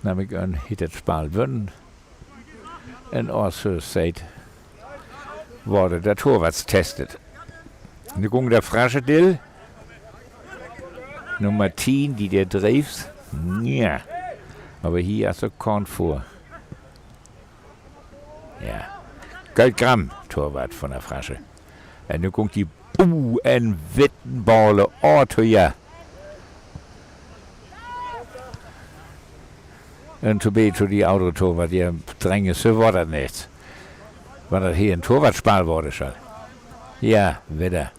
S3: Namelijk een hit het Spaal winnen. En also seit wurde der Torwart testet. Nu ging der Frasche Dill. Nummer 10, die der dreeft. Ja. Aber hier hast du keinen vor. Ja. Goldgramm, Torwart von der Frasche. En nu komt die en Wittenballe. Oh, ja. En toen beter die oudere Torwart, die drängen, so war das nicht. War das hier ein Torwartspiel worden schon? Ja, wieder.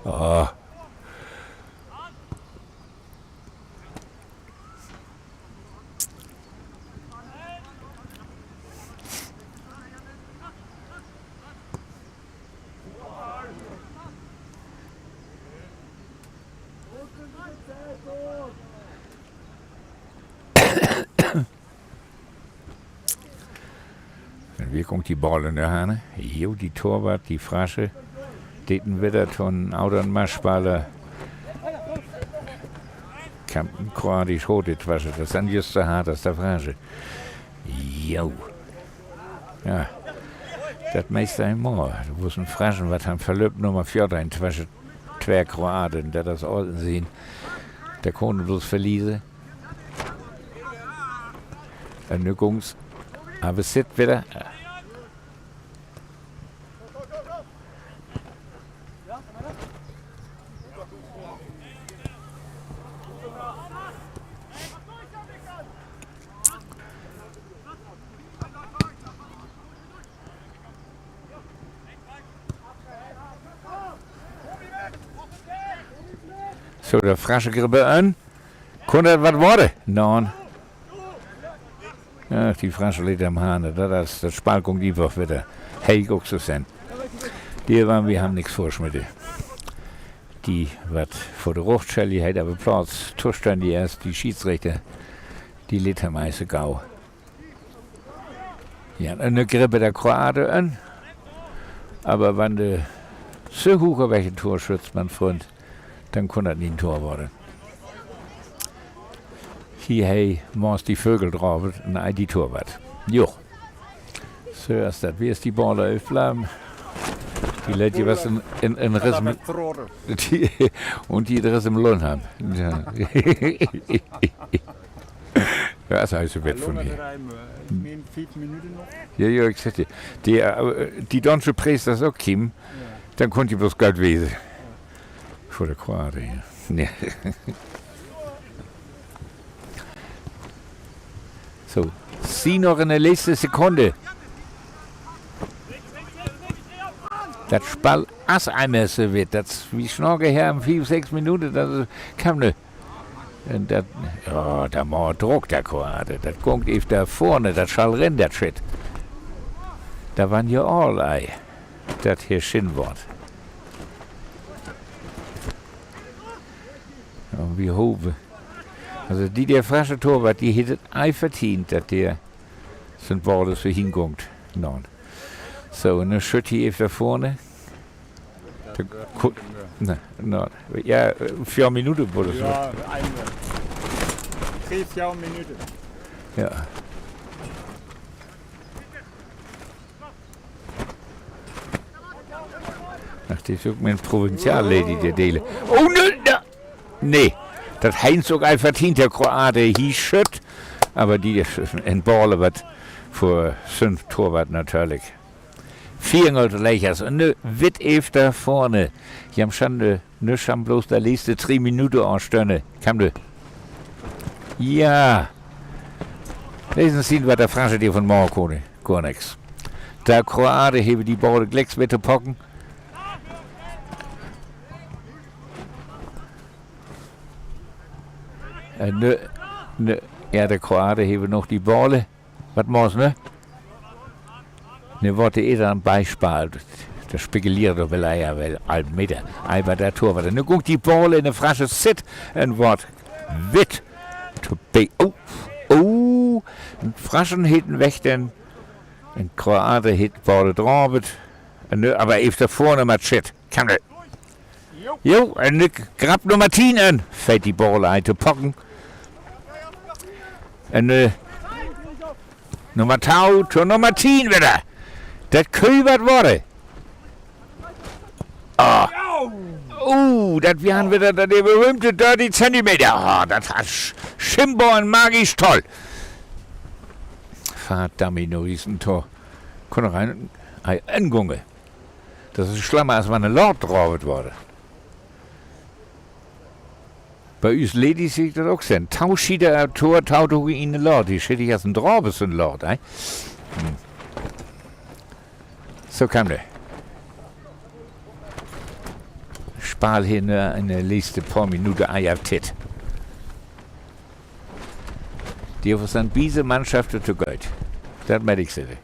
S3: Oh. Wie kommt die Ball in der Hane? Jo, die Torwart, die Frasche. Deten wieder von ouderen Marschballer. Kampen kroatisch hotet was. Das ist dann just so hart als der Frasche. Jo. Ja. Das meiste einmal. Du musst ein Fraschen, was haben verlöbt Nummer 14 zwischen zwei Kroaten, der das Alten sehen. Der konnte bloß verließen. Und nu ging's. Aber es sitzt wieder. So, der Frasche Grippe an. Konnte das was worden? Nein. Ach, die Frasche liegt am Hahn. Das Spiel kommt einfach wieder. Hey, guck so sein. Die waren, wir haben nichts vorschmitten. Die, was vor der Ruchtschelle hat aber Platz. Tuschtan die erst, die Schiedsrichter, die litt am Eise Gau. Ja, eine Grippe der Kroate an. Aber wenn der so hoch welchen Tor schützt, mein Freund, dann kann das nicht ein Tor werden. Hier hey, muss die Vögel drauf und ein die Torwart. Jo. So ist das. Wie ist die Ball aufbleiben? Die Leute, die was in Riss und die Riss im Lohn haben. Ja. Ja, das heißt so weit von
S4: Lange
S3: hier.
S4: Reim, ich meine 5 Minuten noch.
S3: Ja, ja, ich sagte, die deutsche Presse das auch kommen, dann konnte ich bloß Geld lesen. Vor der Kroaten, ja. So, sie noch in der letzten Sekunde. Das Spiel ass einmal so wird, das wie Schnorke her in 5, 6 Minuten, das kam nicht. Und das, ja, da macht Druck, der Kroate. Das kommt eben da vorne, das schall rennen, das Shit. Da waren ja all das hier Schinnwort. Ja, wie Hove. Also der frische Torwart, die hätte ei verdient, dass der sind Bordes für hinkommt. Nein. So, und dann schütt hier eben da vorne. Na, ja, 4 Minuten wurde es.
S4: Ja, 3, 4 Minuten.
S3: Ja. Ach, das ist auch mein Provinziallady, der Dele. Oh, ne, nee. Das Heinz auch ein verdient, der Kroate, hieß schütt. Aber die ist ein Baller, was für 5 Torwart natürlich. 4 Lächers und ne, wit da vorne. Die haben schon ne schon bloß der letzte 3 Minuten anstönne. Kam du? Ja. Lesen Sie, was der Franche dir von morgen konnte. Gar nix. Der Kroate hebe die Ball gleich mit pocken. Ja, der Kroate hebe noch die Ball. Was muss, ne? Ne, wollte dann Beispiel. Das spekuliert doch will er ja, weil halb Meter. Aber der Torwart. Ne, guckt die Ball in der Frasche sit. Ein Wort. Wit. To be. Oh. Ein Fraschen hinten weg, denn ein Kroate hit Ball drauf. Ne, aber eben da vorne mal shit. Kann ne. Jo, und grab Nummer 10 an. Fällt die Ball ein zu pocken. Und Nummer 10 zur Nummer 10 wieder. Das kübert wurde. Das wären wieder der berühmte Dirty Zentimeter. Das hat Schimborn magisch toll. Verdammt, nur Riesentor. Kann noch ein Gunge. Das ist schlimmer, als wenn ein Lord drauf wurde. Bei uns Ladies sieht das auch sein. Tauschieder Tor, taucht in den Lord. Die steht ich als ein Drabes in Lord, So kam der. Spal hier in der letzten paar Minuten Eiertit. Die auf sind diese Mannschaften zu Geld. Das möchte ich sagen.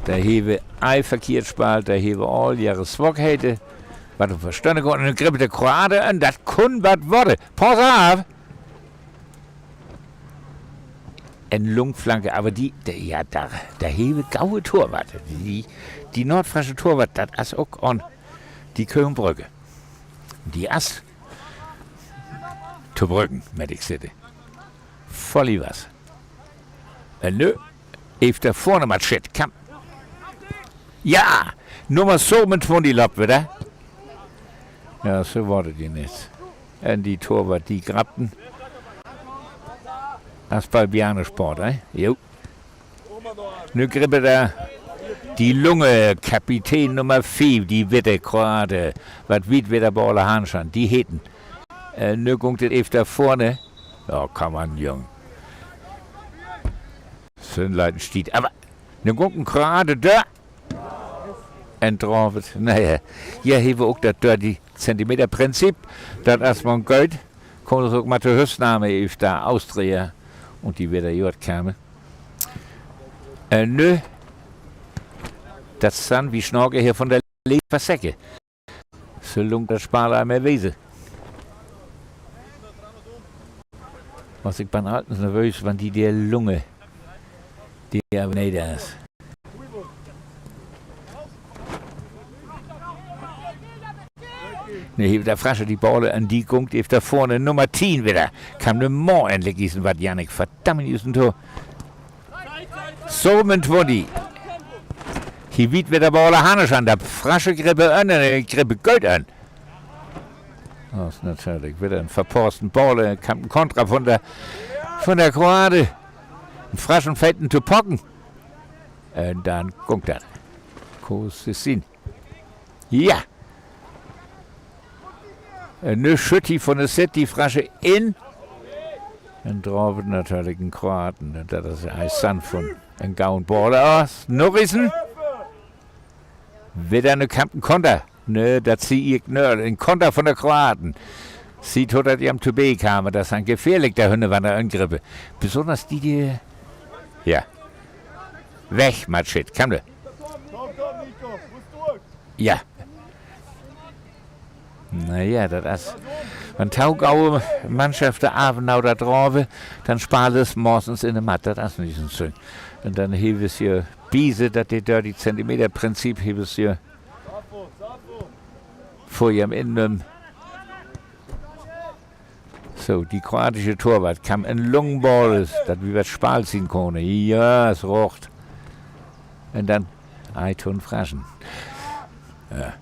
S3: Da hebe ein verkehrt Spal, da hebe all ihre Swagheiten. Was du verstanden kannst, und dann grippe der Kroate an, das kann was worden. Pass auf! Eine Lungflanke, aber da hebe gaue Torwart. Die nordfrische Torwart, das ist auch an die Kölnbrücke. Die ist zu Brücken, möchte ich sagen. Voll was. Nö, eben da vorne mal shit, komm. Ja, nur mal so mit von die Lob wieder. Ja, so wurde die nicht. Und die Torwart, die grabten. Das ist bei Sport, Jo. Nu grippe da die Lunge, Kapitän Nummer 4, die Witte Kroate, was weit wieder bei alle Hahnschan, die hätten. Nu kommt es eben da vorne. Ja, kann man, Jung. Söhnleiten steht. Aber, nu kommt ein Kroate da. Entravet. Naja, hier haben wir auch das Dirty Zentimeter Prinzip. Das ist man Geld. Kommt es auch mal zur Höchstnahme, if da Austria und die wieder jort kamen. Nö. Das sind wie Schnorke hier von der Versäcke. So lung das Spaler mehr Wese. Was ich beim Alten nervös, wenn die der Lunge, die ja nicht da ist. Ne, der Frasche die Ball an die kommt auf da vorne Nummer 10 wieder. Kam ne More endlich gießen, was Janik verdammt ist ein Tor. So mit Woddy. Hier wiegt wieder Ball Hanisch an, der Frasche Grippe an, der Grippe Gold an. Das ist natürlich wieder ein verposten Ball, kam ein Kontra von der von der Kroate. Einen frischen fetten zu pocken. Und dann guckt er. Kosesin. Ja. Eine Schütti von der Set, die Frasche in. Und drauf natürlich ein Kroaten. Und das ist ein Sand von einem Gauen Border aus. Norrissen. Wieder eine Kampen Konter. Ne, da zieh ich ein Konter von der Kroaten. Sieht, dass die am Tube kamen. Das ist ein gefährlich, der Hundewanderangrippe. Besonders die. Ja. Weg, Matschit. Kann du?
S6: Komm, Nico, muss durch.
S3: Ja. Naja, das ist. Wenn Taugaue Mannschaft der Abendau da drauf, dann spart es morgens in der Matte. Das ist nicht so schön. Und dann hebe es hier Biese, das die 30 Zentimeter Prinzip, hebe es hier vor ihrem Innen. So, die kroatische Torwart kam ein Lungenball, das wie wir Spal ziehen konnte. Ja, es rocht. Und dann ein Ton Fraschen. Ja.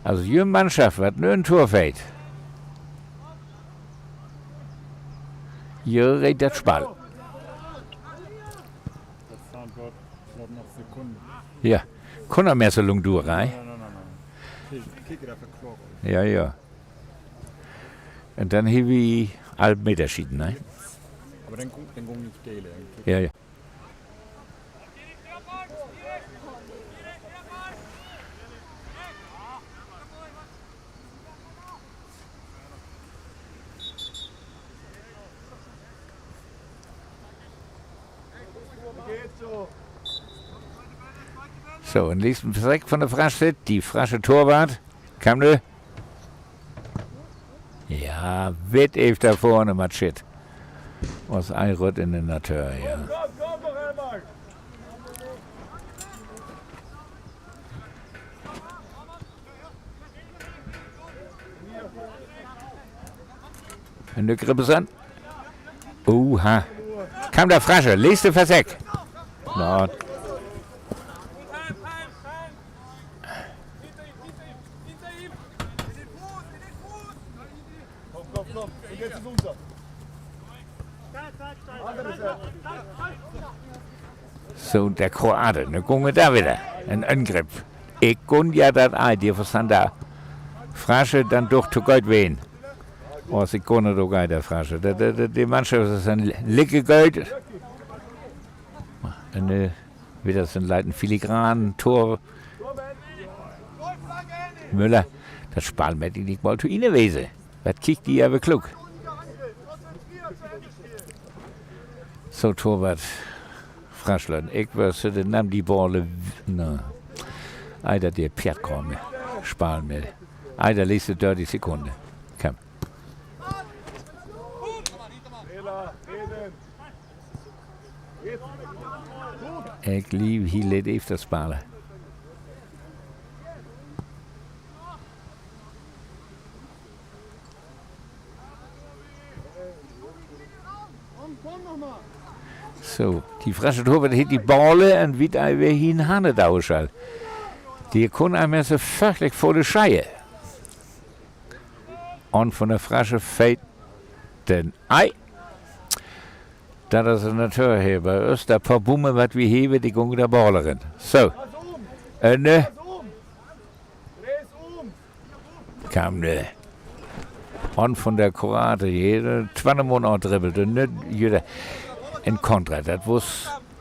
S3: Also, die Mannschaft hat nur ein Tor fällt. Hier redet das Spal.
S4: Das Soundboard, ich glaube noch Sekunden.
S3: Ja, kann er mehr so lang durch, rein?
S4: Nein. Kicke dafür Chlor.
S3: Ja, ja. Und dann haben wir halb Meter schieden, ne?
S4: Aber dann gucken nicht Gele.
S3: Ja, ja. So, und nächsten Versuch von der Frasche, die Frasche Torwart. Kam ne? Ja, wird da vorne, Matschit. Was einrührt in der Natur, ja.
S6: Komm doch einmal.
S3: Und du Grippe an. Oha. Kam der Frasche, nächste Versuch. No.
S6: Komm. Und jetzt ist unser.
S3: So, der Kroate, ne Gunge da wieder. Ein Angriff. Ich gun ja das ein, die verstand da. Frasche dann durch zu Gold wehen. Oh, sie gunne doch geil, der Frasche. Die Mannschaft ist ein Licke Gold. Und wieder sind Leuten filigran, Tor. Müller, das Spal mit die nicht mal zu ihnen wese. Was kickt die aber klug. So, Torwart. Fraschlein, ich weiß, der nahm die Ball. Na, Eider, der Pferd komme. Sparen mir. Eider, nächste 30 Sekunden. Komm. Ich liebe hier lädt das Ball.
S6: Komm noch mal.
S3: So, die Frasche Torwart hat die Balle und wie wir hier in Hanne dauerschall. Die können einmal so fürchterlich vor der Scheibe. Und von der Frasche fällt den Ei. Das ist natürlich hier bei uns der paar Bumme, was wir heben, die gehen der Ballerin. So, ne? Kam ne. Und von der Kroate, jeder 20 Monate dribbelt und nicht jeder. In Kontra, das war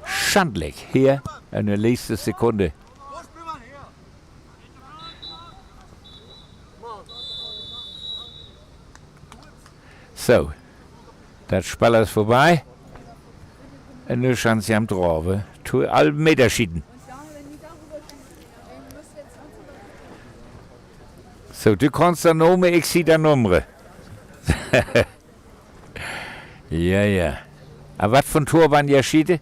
S3: schandlich. Hier, in der letzten Sekunde. So, das Spall ist vorbei. Und nu schauen sie am drauf. Tu alle Meter schieden. So, du kannst dann Nummer, ich sehe dann Nummer. Ja. Aber was von Tor waren ja Schiede?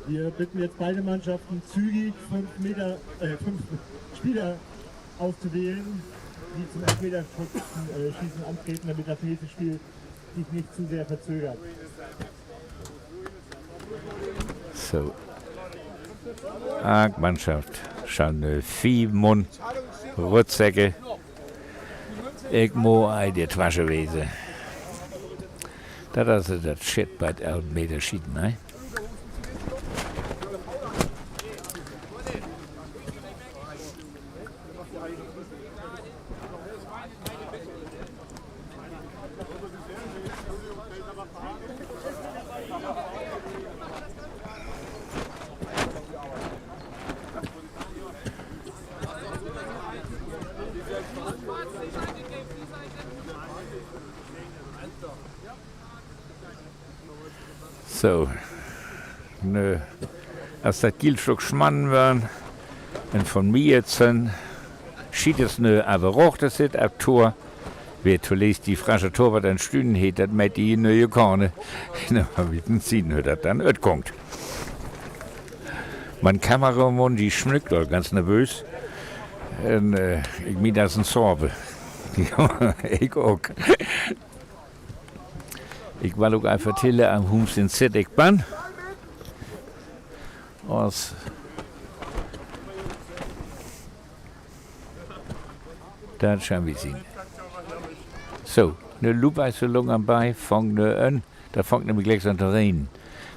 S2: Wir bitten jetzt beide Mannschaften zügig 5 Spieler auszuwählen, die zum Elfmeterschießen antreten, damit das nächste Spiel sich nicht zu sehr verzögert.
S3: So. Mannschaft. Schon 4 Mann. Rucksäcke. Ich muss in die Tasche wesen. Das ist das Shit bei den Elfmeterschießen, ne? So, als das Gildstück schmannen werden, und von mir jetzt schied es aber auch das ist ab Tor. Wer zuletzt die frische Torwart an Stühlen hat, das mit die neue Korne. Na, wir sehen, dass das dann kommt. Mein Kameramann, die schmückt auch ganz nervös. Und ich meine, das ist ein Sorbe. Ja, ich auch. Ich will auch einfach vertellen, am Hums in Zedek bin. Das schauen wir sehen. So, eine Lupe-Eisverlung am Bei, fangen an. Da fängt nämlich gleich an zu regnen.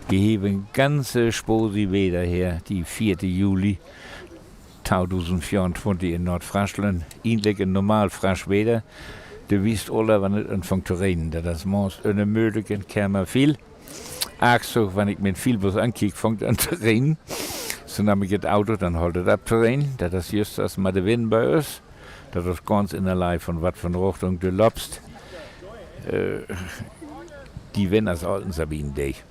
S3: Wir haben ganze Sposi wieder her, die 4. Juli 2024 in Nordfriesland. Eigentlich ein normal frisch Wetter. Du weißt alle, wann es anfängt zu regnen. Das muss eine Möglichkeit käme viel. Auch so, wenn ich mit viel Bus ankicke, fängt an zu regnen. So nehme ich das Auto, dann hält es ab zu regnen. Das ist just das mit der Wind bei uns. Das ist ganz innerlei von was von Richtung du lobst. Die Wind aus alten Sabinen, dich.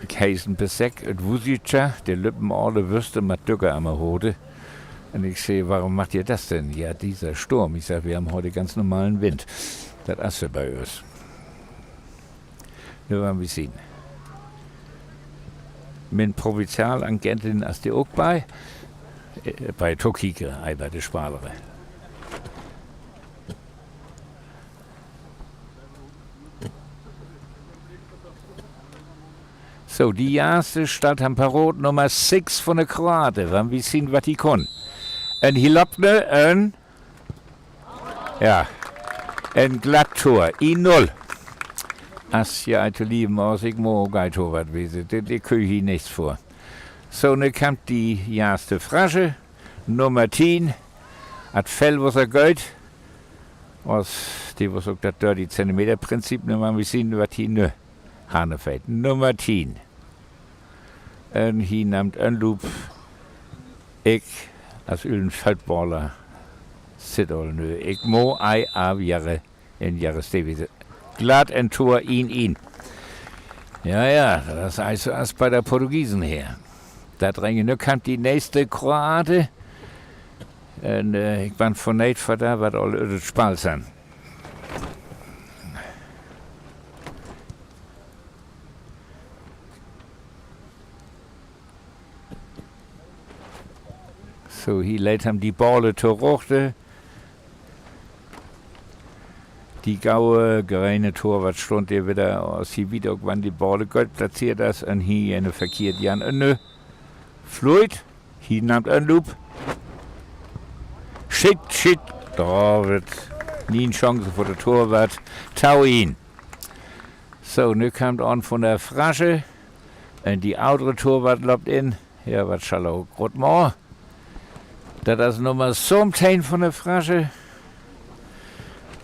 S3: Ich heiße ein Besek, et Wusitscha, der Lippen alle Würste mit Dücker am Hode. Und ich sehe, warum macht ihr das denn? Ja, dieser Sturm. Ich sage, wir haben heute ganz normalen Wind. Das ist ja bei uns. Nur wollen wir sehen. Mit Provinzialagentin ist die auch bei Tokike, bei der Spalere. So, die erste Stadt haben Parot Nummer 6 von der Kroate. Wollen wir sehen, was die können. Ein Hilopne, ein Glatttor, I0. As ja, alte Lieben aus, ich muss auch ein Torwart wissen, die kriege ich nichts vor. So, ne kommt die erste Frasche, Nummer 10, hat Fell, was geht. Die, was auch das 30 cm Prinzip, ne, mal wir sehen, was hier ne Hane fällt. Nummer 10. Und hier nimmt ein Loop, ich, als Ölen Feldballer, sit all nö. Ich mo ei ab Jahre in Jahrestewise. Glatt ein Tor in. Ja, das heißt erst bei der Portugiesen her. Da dränge nur kam die nächste Kroate. Und ich bin von nicht von da, was alle das Spaß sind. So, hier lädt haben die Balle zurück. Die gaue, gereine Torwart stund hier wieder aus. Hier wieder, wann die Balle gut platziert ist. Und hier eine verkehrt Jan. Und Floyd, hier nimmt ein Loop. Shit. Da wird nie eine Chance für den Torwart. Tau ihn. So, nu kommt an von der Frasche. Und die andere Torwart lobt in. Ja, was soll auch gut machen. Das ist Nummer 17 von der Frasche.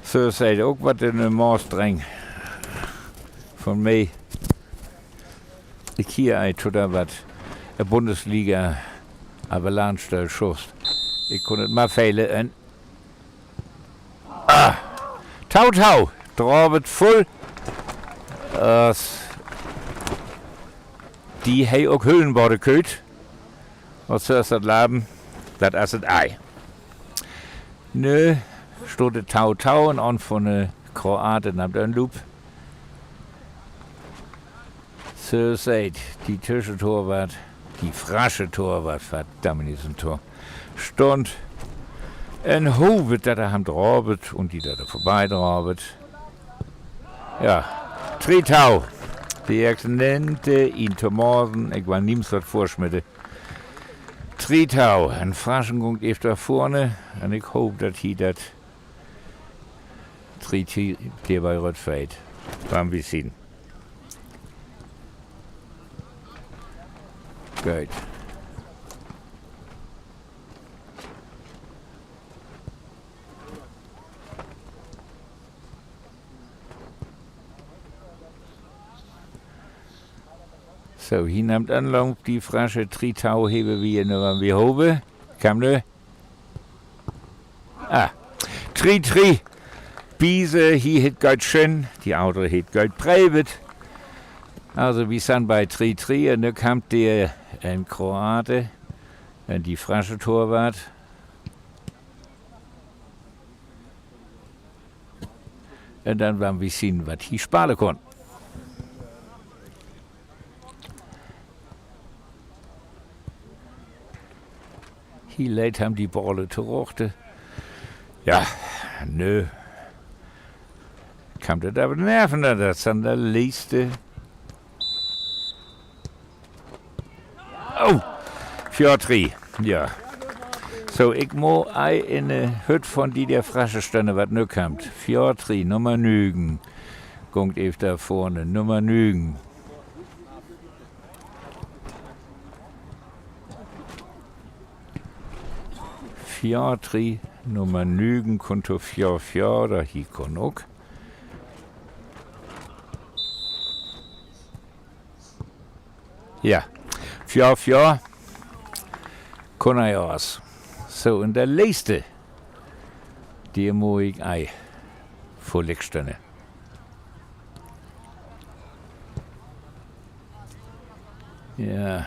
S3: So seid auch was in den Maß drängt. Von mir. Ich hier ein oder was. Der Bundesliga Avalanche Schuss. Ich konnte mal fehlen. Tau. Drauf voll. Die hei auch Hüllenborde küt. Was soll das Laben? Das ist das Ei. Nö, steht Tau und an von der Kroate nimmt ein Loop. So seid, die Tischentorwart, die frasche Torwart, verdammt ist ein Tor, stund ein Hubet, dat er ham drabet und die dat er vorbei drabet. Ja, Tritau, die Exzellente in Tomorgen, ich war niemals wat vorschmitte. Tritau, ein Fraschen gungt efter vorne, und ich hoop, dat hi dat Tritau der bei Rot feit. Waren wir sehen. Gut. So, hier nimmt Anlauf die Frasche Tritau hebe wir nur wie hobe. Kam ne? Ah, Tri. Biese, hier hit Gott schön, die andere hit Gott brevet. Also wir sind bei Tri und da kam der ein Kroate, die frasche Torwart. Und dann werden wir sehen, was hier sparen konnten. Hier leid haben die Balle zurochte. Ja, nö. Kam das aber nerven, das an der Liste. Oh, 4-3, ja. So, ich mo ei in eine Hütte von die der frasche Stunde, was nö kommt. 4-3, Nummer 9. Gungt ef da vorne, Nummer 9. Fjordri, Nummer 9, Konto 4-4, da hi konok. Ja, 4-4, kann ich aus. So, und der letzte, die muss ich ei vor Leckstunde. Ja,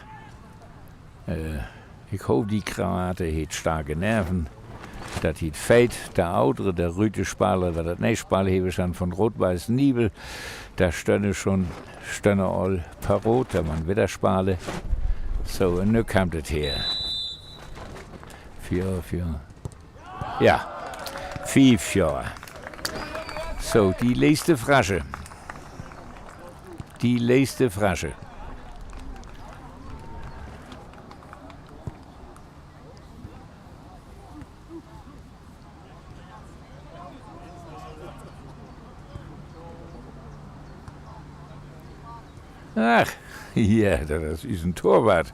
S3: ich hoffe, die Kroate hat starke Nerven. Das hat feit. Der Autre, der Rüte-Spaler, der das Nächspaler hebe schon von Rot-Weiß Nibel. Da stönne all Parot, da man wieder Spale. So, und nun kam das her. 4-4. Ja, 5-4. So, die letzte Frasche. Die letzte Frasche. Ach, ja, das ist ein Torwart.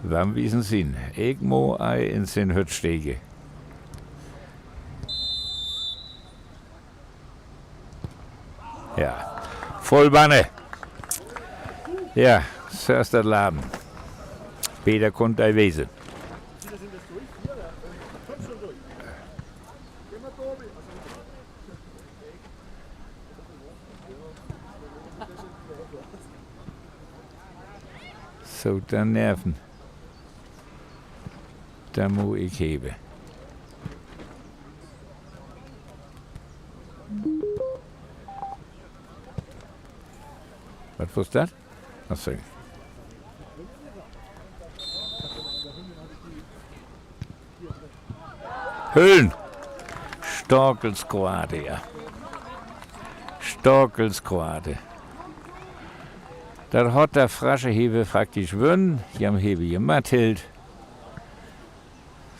S3: Wann wissen Sie ihn? Ich muss ei in den Hüt stege. Ja, Vollbanne. Ja, so ist das Laden. Peter konnte ei wesen. So, dann Nerven. Da muss ich heben. Was ist das? Achso. Höhlen. Storkelskroate, ja. Storkelskroate. Da hat der frasche Hebe praktisch gewonnen. Die haben Hebe gemacht.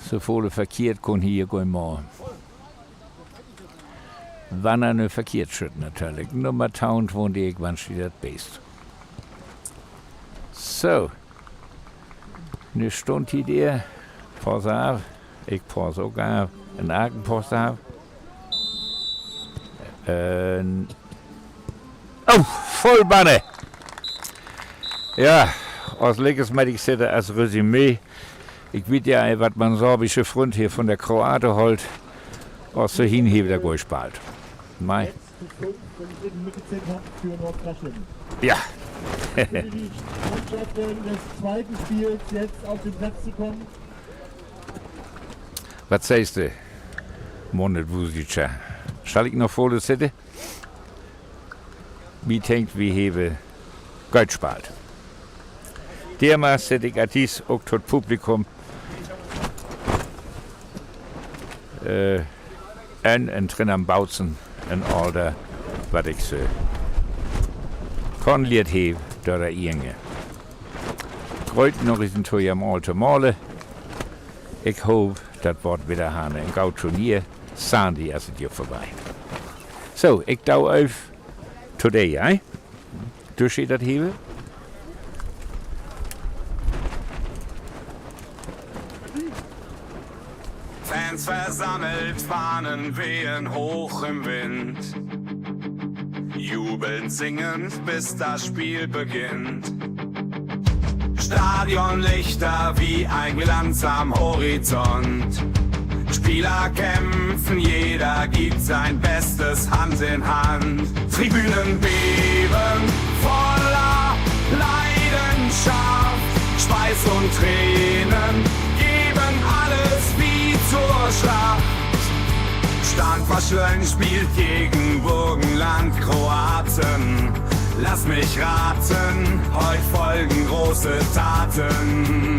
S3: So voll verkehrt kann hier gehen morgen. Wann er nicht verkehrt schütt natürlich. Nummer 1000 wohnt ich, wann steht das Best. So. Ne Stunde hier der. Pass auf. Ich pass auch auf. Ein Akenpost auf. Oh, Vollbanne! Ja, als leckes möchte ich sagen, als Resümee. Ich weiß ja, was man sorbische Front hier von der Kroate holt, aus der Hinhebe der Goal spalt. Mai. Ja.
S2: Die Mannschaft des zweiten Spiels jetzt auf den Platz zu kommen.
S3: Was sagst du, Monet Vusica? Soll ich noch vor der Sitte? Wie denkt, wie hebe Geld spart. Dermaßen ich dies auch tot Publikum en drin am Bautzen en Alter, wat ich so kann liet heb door der Inge. Groot nog eens een toer am Alter Male. Ich hoop dat wordt wieder haben ein gauw Turnier. Sandy als het hier vorbei. So, ich dau auf today, eh? Du steht das hier?
S1: Fans versammelt, Fahnen wehen hoch im Wind. Jubelnd, singend, bis das Spiel beginnt. Stadionlichter wie ein Glanz am Horizont. Spieler kämpfen, jeder gibt sein Bestes Hand in Hand. Tribünen beben, voller Leidenschaft. Schweiß und Tränen geben alles wie zur Schlacht. Standverschön spielt gegen Burgenland Kroaten. Lass mich raten, heute folgen große Taten.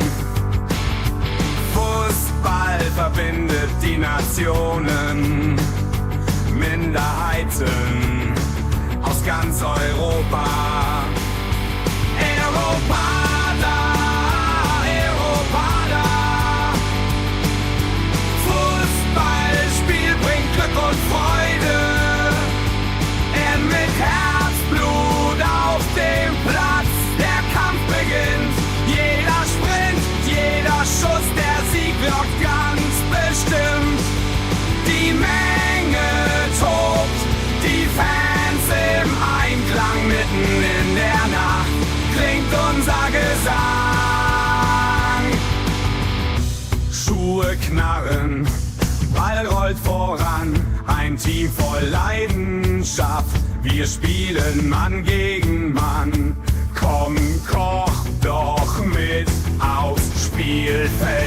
S1: Fußball verbindet die Nationen, Minderheiten aus ganz Europa. Europada, Europada. Fußballspiel bringt Glück und Freude. Mit Herzblut auf dem Platz, der Kampf beginnt. Jeder Sprint, jeder Schuss, der Sieg wirkt ganz bestimmt. Die Menge tobt, die Fans im Einklang, mitten in der Nacht klingt unser Gesang. Schuhe knarren, Ball rollt voran, ein Team voll Leidenschaft. Wir spielen Mann gegen Mann. Komm, koch doch mit aufs Spielfeld.